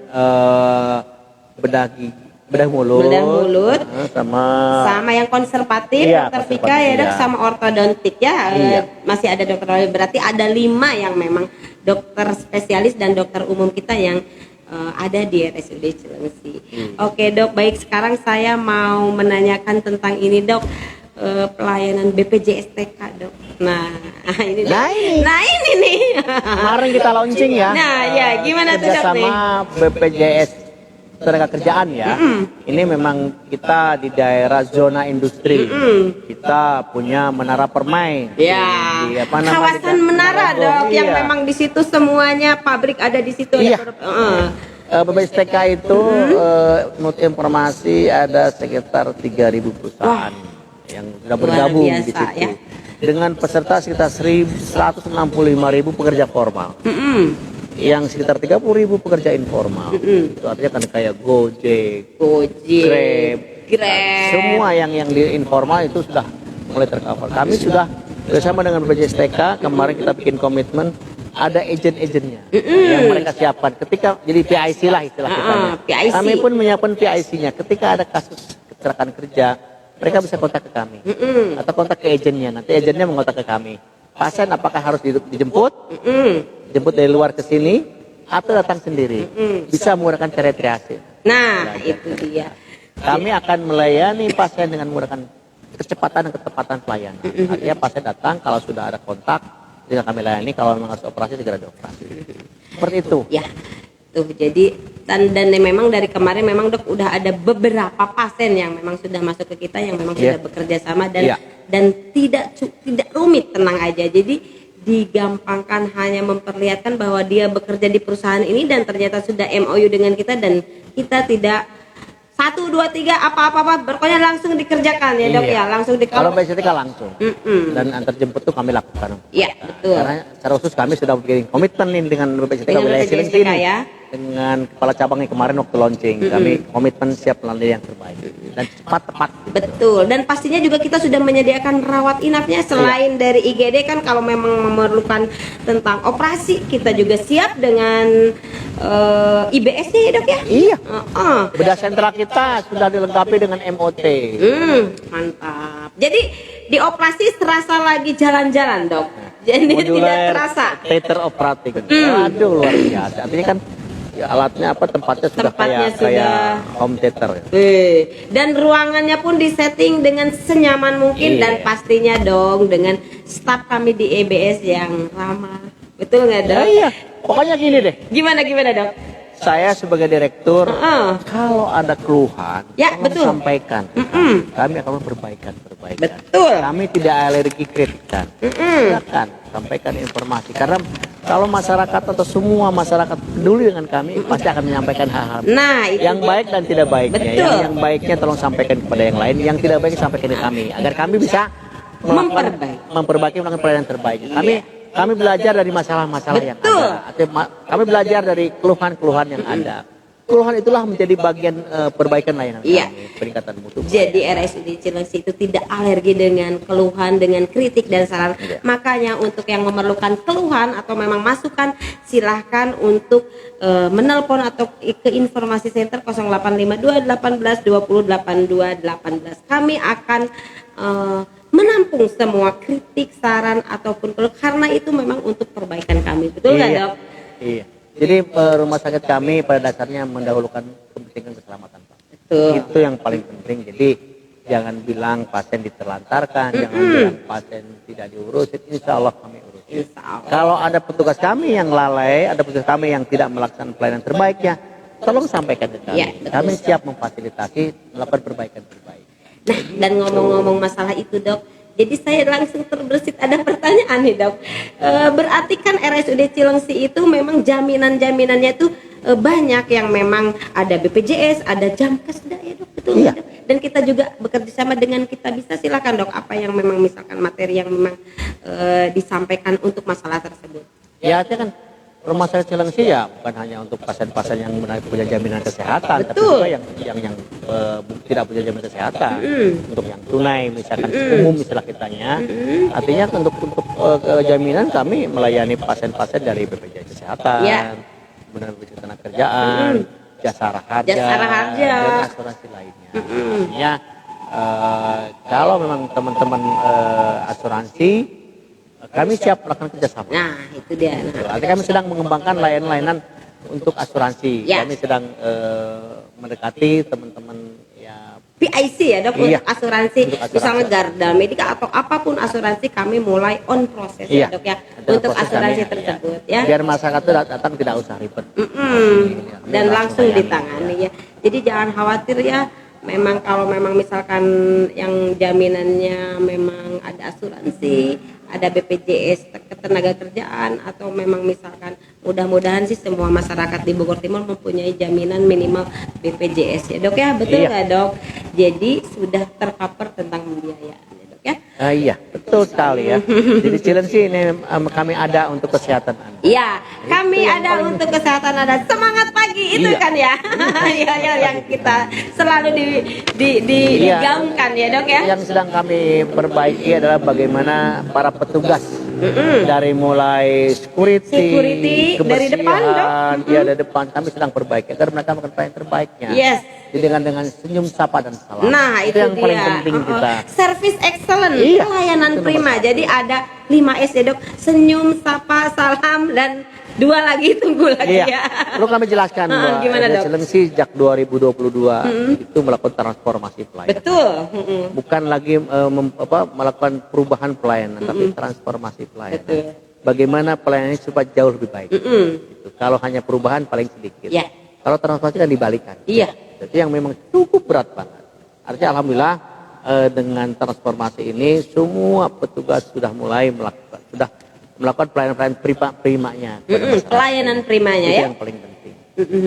bedah mulut, sama yang konservatif, iya, dokter Vika ya dok, iya. sama ortodontik ya. Iya. Masih ada dokter lain, berarti ada 5 yang memang dokter spesialis dan dokter umum kita yang ada di RSUD Cilengsi. Oke dok, baik, sekarang saya mau menanyakan tentang ini dok, pelayanan BPJS-TK dok. Nah ini dok. Nah ini nih. Kemarin kita launching ya. Nah ya, gimana tuh dok nih? Kerjasama BPJS tenaga kerjaan ya. Ini memang kita di daerah zona industri. Kita punya Menara Permai. Ya. Di, kawasan Menara dok, yang memang di situ semuanya pabrik ada di situ. Iya. BPJS-TK itu menurut informasi ada sekitar 3.000 perusahaan yang sudah bergabung di situ. Ya. Dengan peserta sekitar 165.000 pekerja formal. Yang sekitar 30.000 pekerja informal. Itu artinya kan kayak Gojek, Grab, semua yang di informal itu sudah mulai tercover. Kami sudah bersama dengan BPJS-TK kemarin kita bikin komitmen ada agent-agentnya yang mereka siapkan. Ketika jadi PIC lah istilah kita. Kami pun menyiapkan PIC-nya. Ketika ada kasus kecelakaan kerja, mereka bisa kontak ke kami atau kontak ke agentnya. Nanti agentnya mengontak ke kami. Pasien apakah harus dijemput? Jemput dari luar ke sini atau datang sendiri, bisa menggunakan cara triase. Nah, itu dia. Kami akan melayani pasien dengan menggunakan kecepatan dan ketepatan pelayanan. Artinya pasien datang, kalau sudah ada kontak, tinggal kami layani. Kalau memang harus operasi, segera dioperasi. Seperti itu. Ya, tuh. Jadi dan memang dari kemarin memang dok udah ada beberapa pasien yang memang sudah masuk ke kita yang memang sudah bekerja sama dan tidak rumit, tenang aja. Jadi digampangkan, hanya memperlihatkan bahwa dia bekerja di perusahaan ini dan ternyata sudah MOU dengan kita dan kita tidak 1, 2, 3 apa-apa pokoknya langsung dikerjakan ya dok ya, langsung kalau BPJS langsung dan antar jemput tuh kami lakukan. Iya betul. Karena secara khusus kami sudah bikin komitmen nih dengan BPJS wilayah Cilengsi ya. Dengan kepala cabang yang kemarin waktu launching kami komitmen siap melayani yang terbaik dan cepat tepat. Betul, dan pastinya juga kita sudah menyediakan rawat inapnya selain dari IGD kan, kalau memang memerlukan tentang operasi kita juga siap dengan IBS-nya ya dok ya. Iya. Bedah sentral kita sudah dilengkapi dengan MOT. Mantap. Jadi di operasi serasa lagi jalan-jalan dok. Jadi tidak terasa. Theater operating. Aduh luar biasa. Artinya kan ya, alatnya tempatnya sudah kayak home theater ya. Dan ruangannya pun disetting dengan senyaman mungkin dan pastinya dong dengan staf kami di EBS yang ramah. Betul nggak dok? Iya. Pokoknya gini deh. Gimana dok? Saya sebagai direktur, kalau ada keluhan, betul. Sampaikan. Kami akan perbaikan. Betul. Kami tidak alergi kritikan. Silakan sampaikan informasi. Karena kalau masyarakat atau semua masyarakat peduli dengan kami, pasti akan menyampaikan hal-hal. Nah, itu yang baik dan tidak baiknya. Betul. Yang baiknya tolong sampaikan kepada yang lain. Yang tidak baik sampaikan ke kami, agar kami bisa memperbaiki melakukan pelayanan terbaik. Kami belajar dari masalah-masalah yang ada. Kami belajar dari keluhan-keluhan yang ada. Keluhan itulah menjadi bagian perbaikan layanan kami, peningkatan mutu. Jadi RSUD Cilengsi itu tidak alergi dengan keluhan, dengan kritik dan saran. Makanya untuk yang memerlukan keluhan atau memang masukan, silahkan untuk menelpon atau ke informasi center 0852 18 20 82 18. Kami akan menampung semua kritik, saran ataupun keluh, karena itu memang untuk perbaikan kami. Betul nggak dok? Iya. Jadi rumah sakit kami pada dasarnya mendahulukan kepentingan keselamatan, Pak. Betul. Itu yang paling penting. Jadi jangan bilang pasien diterlantarkan, jangan bilang pasien tidak diurus. Insya Allah kami urus. Kalau ada petugas kami yang lalai, ada petugas kami yang tidak melaksanakan pelayanan terbaiknya, tolong sampaikan ke kami. Ya, Kami siap memfasilitasi, melakukan perbaikan-perbaikan. Nah, dan ngomong-ngomong masalah itu, Dok, jadi saya langsung terbersit ada pertanyaan nih, Dok. Berarti kan RSUD Cilengsi itu memang jaminan-jaminannya itu banyak, yang memang ada BPJS, ada Jamkesda ya, Dok, betul Iya. Dok? Dan kita juga bekerja sama dengan Kita Bisa. Silakan, Dok, apa yang memang misalkan materi yang memang disampaikan untuk masalah tersebut. Ya, artinya kan rumah sakit Cilengsi ya bukan hanya untuk pasien-pasien yang punya jaminan kesehatan, tapi juga yang tidak punya jaminan kesehatan. Untuk yang tunai, misalkan umum istilah kitanya. Artinya untuk jaminan kami melayani pasien-pasien dari BPJS Kesehatan, kemudian BPJS Ketenagakerjaan, jasa raharja, dan asuransi lainnya. Artinya kalau memang teman-teman asuransi, kami siap melakukan kerjasama. Nah, itu dia. Nah, artinya kami sedang mengembangkan layanan-layanan untuk asuransi. Kami sedang mendekati teman-teman ya PIC ya, Dok, untuk asuransi, misalnya Garda Medika atau apapun asuransi, kami mulai on proses ya, Dok ya, untuk asuransi tersebut ya. Biar masyarakat itu datang tidak usah ribet. Dan langsung ditangani ya. Jadi jangan khawatir ya. Memang kalau memang misalkan yang jaminannya memang ada asuransi, ada BPJS Ketenagakerjaan, atau memang misalkan mudah-mudahan sih semua masyarakat di Bogor Timur mempunyai jaminan minimal BPJS ya, Dok ya, betul nggak, Dok? Jadi sudah tercover tentang pembiayaan ya, Dok ya. Iya, betul sekali ya. Jadi Cilengsi ini kami ada untuk kesehatan Anda. Iya, kami ada untuk kesehatan Anda. Semangat pagi itu kan ya. Ya, yang kita selalu digaungkan ya, Dok ya. Yang sedang kami perbaiki adalah bagaimana para petugas dari mulai security dari depan, Dok. Iya, dari depan kami sedang perbaiki agar mereka melakukan pelayanan terbaiknya. Yes. Jadi dengan senyum, sapa dan salam. Nah, itu yang dia. paling penting kita. Service excellent, Iya, pelayanan prima. Jadi ada 5S ya, Dok. Senyum, sapa, salam, dan 2 lagi, tunggu lagi ya. Perlu kami jelaskan bahwa gimana, Dok? Cilengsi sejak 2022 itu melakukan transformasi pelayanan. Betul. Bukan lagi melakukan perubahan pelayanan, tapi transformasi pelayanan. Betul. Bagaimana pelayanan ini supaya jauh lebih baik. Gitu. Kalau hanya perubahan paling sedikit. Yeah. Kalau transformasi kan dibalikan. Iya. Jadi yang memang cukup berat banget. Artinya alhamdulillah dengan transformasi ini semua petugas sudah mulai melakukan pelayanan primanya. Pelayanan primanya itu ya. yang paling penting.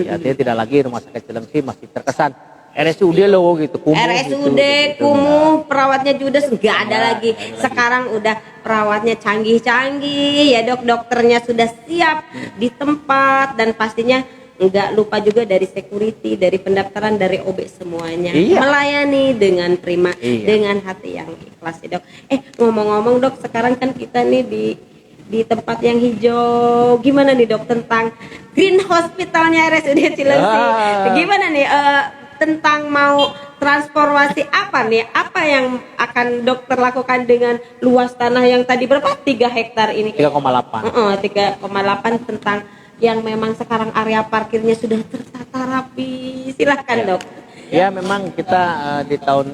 Ya, artinya tidak lagi rumah sakit Cilengsi masih terkesan RSUD loh gitu, kumuh RSUD gitu. kumuh, perawatnya judes, nggak ada lagi. Sekarang udah perawatnya canggih-canggih ya, Dok, dokternya sudah siap di tempat, dan pastinya nggak lupa juga dari security, dari pendaftaran, dari OB semuanya. Melayani dengan prima, dengan hati yang ikhlas ya, Dok. Ngomong-ngomong, Dok, sekarang kan kita nih di tempat yang hijau. Gimana nih, Dok, tentang Green Hospitalnya RSUD Cilengsi? Gimana nih tentang mau transformasi apa nih? Apa yang akan dokter lakukan dengan luas tanah yang tadi berapa? 3 hektar ini. 3,8. 3,8 tentang yang memang sekarang area parkirnya sudah tertata rapi. Silahkan, Dok. Ya, memang kita di tahun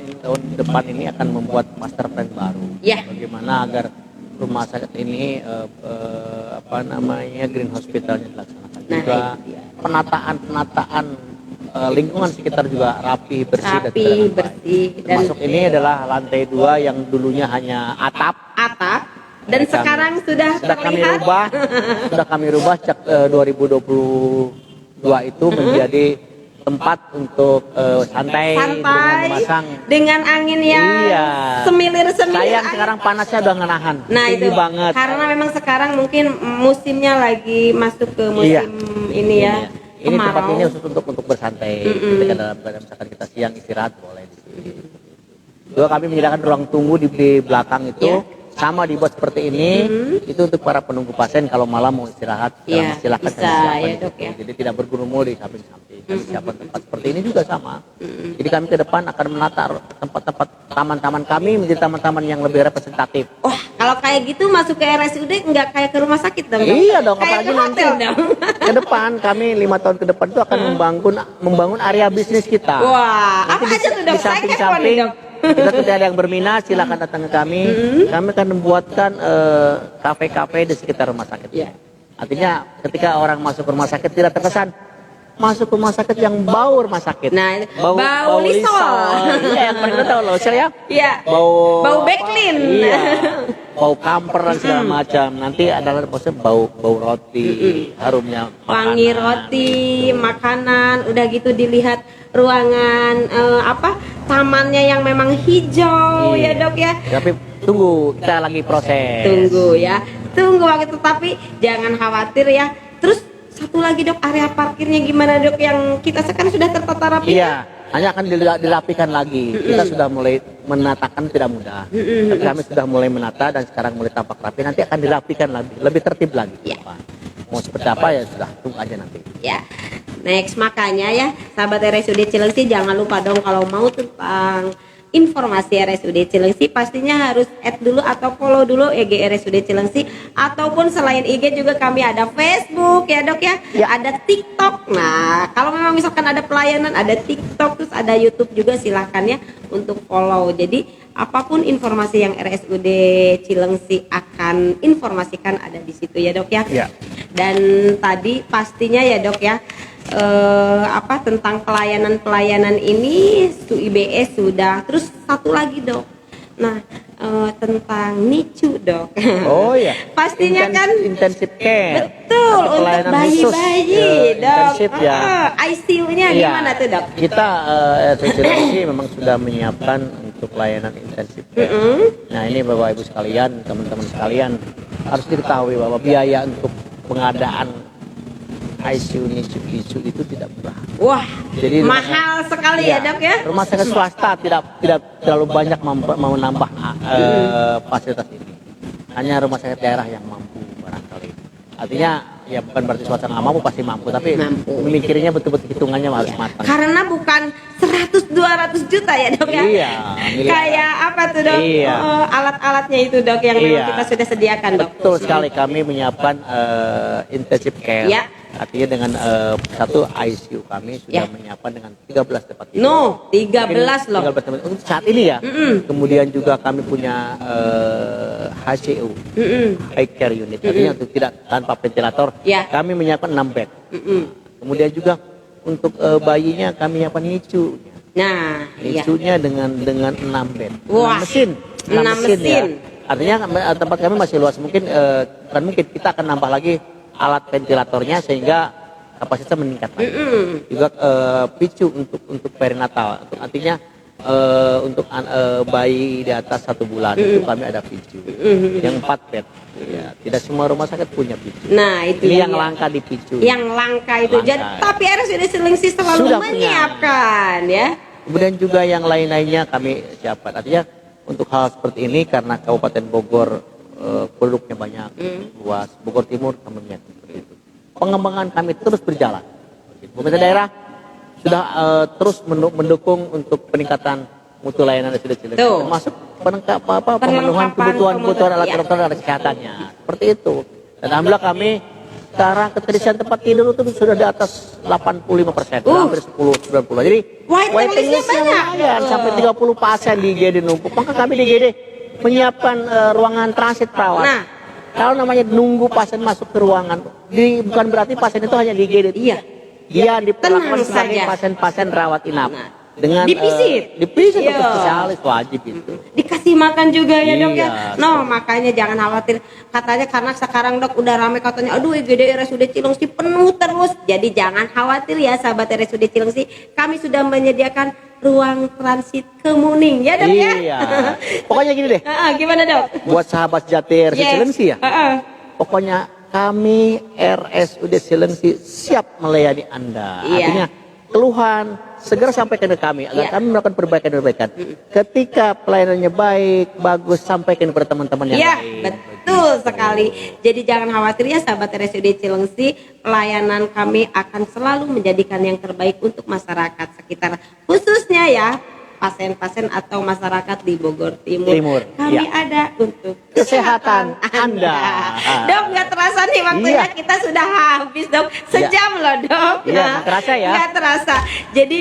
depan ini akan membuat master plan baru. Bagaimana agar rumah sakit ini Green Hospitalnya dilaksanakan. Juga penataan lingkungan sekitar juga rapi, bersih, dan masuk ini adalah lantai 2 yang dulunya hanya atap. Dan sekarang sudah kami rubah sejak 2022 itu menjadi tempat untuk santai dengan angin yang semilir-semilir. Sayang sekarang panasnya udah ngenahan. Nah, itu banget. Karena memang sekarang mungkin musimnya lagi masuk ke musim ini ya. Ini tempat ini untuk bersantai. Ketika misalkan kita siang istirahat boleh di sini. Juga kami menyediakan ruang tunggu di belakang itu. sama dibuat seperti ini. Itu untuk para penunggu pasien kalau malam mau istirahat, silakan bisa ya dok ya. Jadi tidak bergurumul di samping-samping. Siapkan tempat seperti ini juga sama. Jadi kami ke depan akan menata tempat-tempat taman-taman kami menjadi taman-taman yang lebih representatif. Wah, kalau kayak gitu masuk ke RSUD nggak kayak ke rumah sakit dong? Iya dong, kayak apalagi ke nanti hotel dong. ke depan kami 5 tahun ke depan itu akan membangun area bisnis kita. Wah, Nanti apa aja tuh dok? di Saya kepo nih samping-samping dok. kita sudah ada yang berminat, silakan datang ke kami. Kami akan membuatkan kafe-kafe di sekitar rumah sakit. Artinya ketika orang masuk ke rumah sakit tidak terkesan masuk ke rumah sakit yang bau rumah sakit. Nah, bau Lysol. Iya, yang paling tahu loh, ya. Iya. Bau Backlin. Iya. Bau kamper dan segala macam. Nanti adalah maksudnya bau roti, harumnya wangi roti, makanan, udah gitu dilihat ruangan tamannya yang memang hijau ya dok ya. Tapi tunggu, kita lagi proses. Tunggu waktu itu, tapi jangan khawatir ya. Terus satu lagi dok, area parkirnya gimana dok, yang kita sekarang sudah tertata rapi? Iya, hanya akan dirapikan lagi. Kita sudah mulai menatakan, tidak mudah. Tapi kami sudah mulai menata dan sekarang mulai tampak rapi. Nanti akan dirapikan lebih tertib lagi. Mau seperti apa ya sudah, tunggu aja nanti. Ya, next makanya ya sahabat RSUD Cilengsi, jangan lupa dong kalau mau tentang informasi RSUD Cilengsi pastinya harus add dulu atau follow dulu IG RSUD Cilengsi, ataupun selain IG juga kami ada Facebook ya dok ya, ada TikTok. Nah kalau memang misalkan ada pelayanan, ada TikTok, terus ada YouTube juga, silahkan ya untuk follow. Jadi apapun informasi yang RSUD Cilengsi akan informasikan ada di situ ya dok ya. Dan tadi pastinya ya dok ya, tentang pelayanan ini IBS sudah. Terus satu lagi dok, nah tentang NICU dok. Oh ya, pastinya kan intensif care. Betul, untuk bayi-bayi dok. ICU-nya gimana tuh dok? Kita Cilengsi memang sudah menyiapkan untuk layanan intensif care. Nah ini bapak ibu sekalian, teman-teman sekalian, harus diketahui bahwa biaya untuk pengadaan ICU NICU itu tidak murah. Wah, jadi mahal sekali ya dok ya. Rumah sakit swasta tidak terlalu banyak mau menambah fasilitas ini. Hanya rumah sakit daerah yang mampu barangkali. Artinya ya bukan berarti swasta nggak mampu, pasti mampu, tapi memikirnya betul-betul hitungannya harus matang. Karena bukan 100-200 juta ya dok ya. Iya. Kayak apa tuh dok? Alat-alatnya itu dok yang memang kita sudah sediakan dok. Betul sekali, kami menyiapkan intensive care. Artinya dengan satu ICU kami sudah menyiapkan dengan 13 tempat tidur. 13 loh. 13 tempat untuk saat ini ya. Kemudian juga kami punya HCU, High Care Unit. Artinya untuk tidak tanpa ventilator. Kami menyiapkan 6 bed. Kemudian juga untuk bayinya kami menyiapkan NICU. Nah, NICU-nya dengan 6 bed. 6 mesin. 6 mesin. Ya. Artinya tempat kami masih luas, mungkin kita akan nambah lagi alat ventilatornya sehingga kapasitasnya meningkat lagi. Juga picu untuk perinatal, artinya untuk bayi di atas 1 bulan itu kami ada picu yang 4 bed. Ya, tidak semua rumah sakit punya picu. Nah itu ini yang langka di picu. Yang langka itu. Jadi tapi RSUD Cilengsi selalu menyiapkan ya. Kemudian juga yang lain-lainnya kami siapkan. Artinya untuk hal seperti ini karena Kabupaten Bogor penduduknya banyak, luas, Bogor Timur kami melihat seperti itu. Pengembangan kami terus berjalan. Pemerintah daerah sudah terus mendukung untuk peningkatan mutu layanan RSUD Cilengsi, termasuk pemenuhan kebutuhan alat kedokteran dan alat kesehatannya. Seperti itu. Dan alhamdulillah kami sekarang keterisian tempat tidur itu sudah di atas 85%, hampir 10-90. Jadi waiting listnya banyak, sampai 30 pasien di IGD numpuk. Maka kami di IGD menyiapkan ruangan transit perawat. Nah, kalau namanya nunggu pasien masuk ke ruangan, bukan berarti pasien itu hanya di IGD. Dia diperlakukan sebagai pasien-pasien rawat inap. Dengan dipisit untuk spesialis wajib itu. Dikasih makan juga ya dok ya. No, makanya jangan khawatir. Katanya karena sekarang dok udah ramai katanya, aduh IGD RSUD Cilengsi penuh terus. Jadi jangan khawatir ya sahabat RSUD Cilengsi. Kami sudah menyediakan ruang transit kemuning ya dok ya. Pokoknya gini deh. Gimana dok? Buat sahabat sejati RSUD Cilengsi ya. Pokoknya kami RSUD Cilengsi siap melayani Anda. Artinya keluhan, segera sampaikan ke kami agar kami melakukan perbaikan-perbaikan. Ketika pelayanannya baik, bagus, sampaikan kepada teman-teman yang lain. Betul sekali. Jadi jangan khawatir ya sahabat RSUD Cilengsi, pelayanan kami akan selalu menjadikan yang terbaik untuk masyarakat sekitar, khususnya ya pasien-pasien atau masyarakat di Bogor Timur. Kami ada untuk kesehatan Anda. Dok, nggak terasa nih waktunya kita sudah habis, Dok. Sejam loh, Dok. Iya, nggak terasa ya. Nggak terasa. Jadi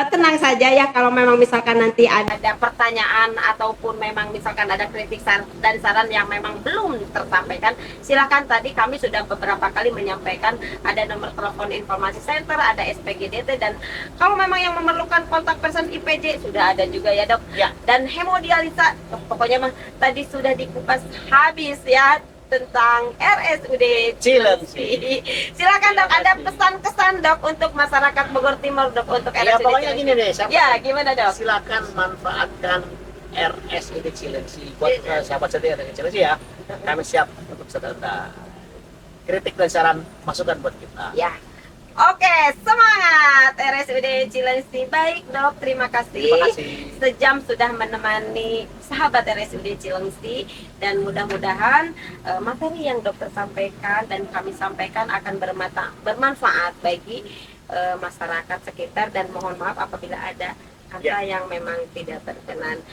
tenang saja ya, kalau memang misalkan nanti ada pertanyaan ataupun memang misalkan ada kritik dan saran yang memang belum tersampaikan, silakan. Tadi kami sudah beberapa kali menyampaikan ada nomor telepon informasi center, ada SPGDT, dan kalau memang yang memerlukan kontak person IPJ sudah ada juga ya, Dok. Dan hemodialisa, pokoknya mah tadi sudah dikupas habis ya tentang RSUD Cilengsi. Silakan, Dok, ada pesan-kesan, Dok, untuk masyarakat Bogor Timur, Dok, untuk RSUD Ya pokoknya Cilengsi. gini deh, Ya, gimana, Dok? silakan manfaatkan RSUD Cilengsi buat sahabat setia dengan Cilengsi ya. Kami siap untuk segala kritik dan saran masukan buat kita. Ya. Oke, semangat RSUD Cilengsi. Baik, Dok, terima kasih. Terima kasih. Sejam sudah menemani sahabat RSUD Cilengsi, dan mudah-mudahan materi yang dokter sampaikan dan kami sampaikan akan bermanfaat bagi masyarakat sekitar, dan mohon maaf apabila ada kata yang memang tidak berkenan.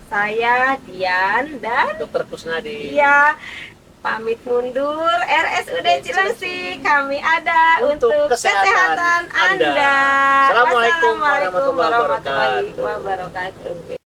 Saya Dian dan Dokter Kusnadi. Iya, pamit mundur. RSUD Cilengsi, kami ada untuk kesehatan Anda. Assalamualaikum Wassalamualaikum warahmatullahi warahmatullahi wabarakatuh.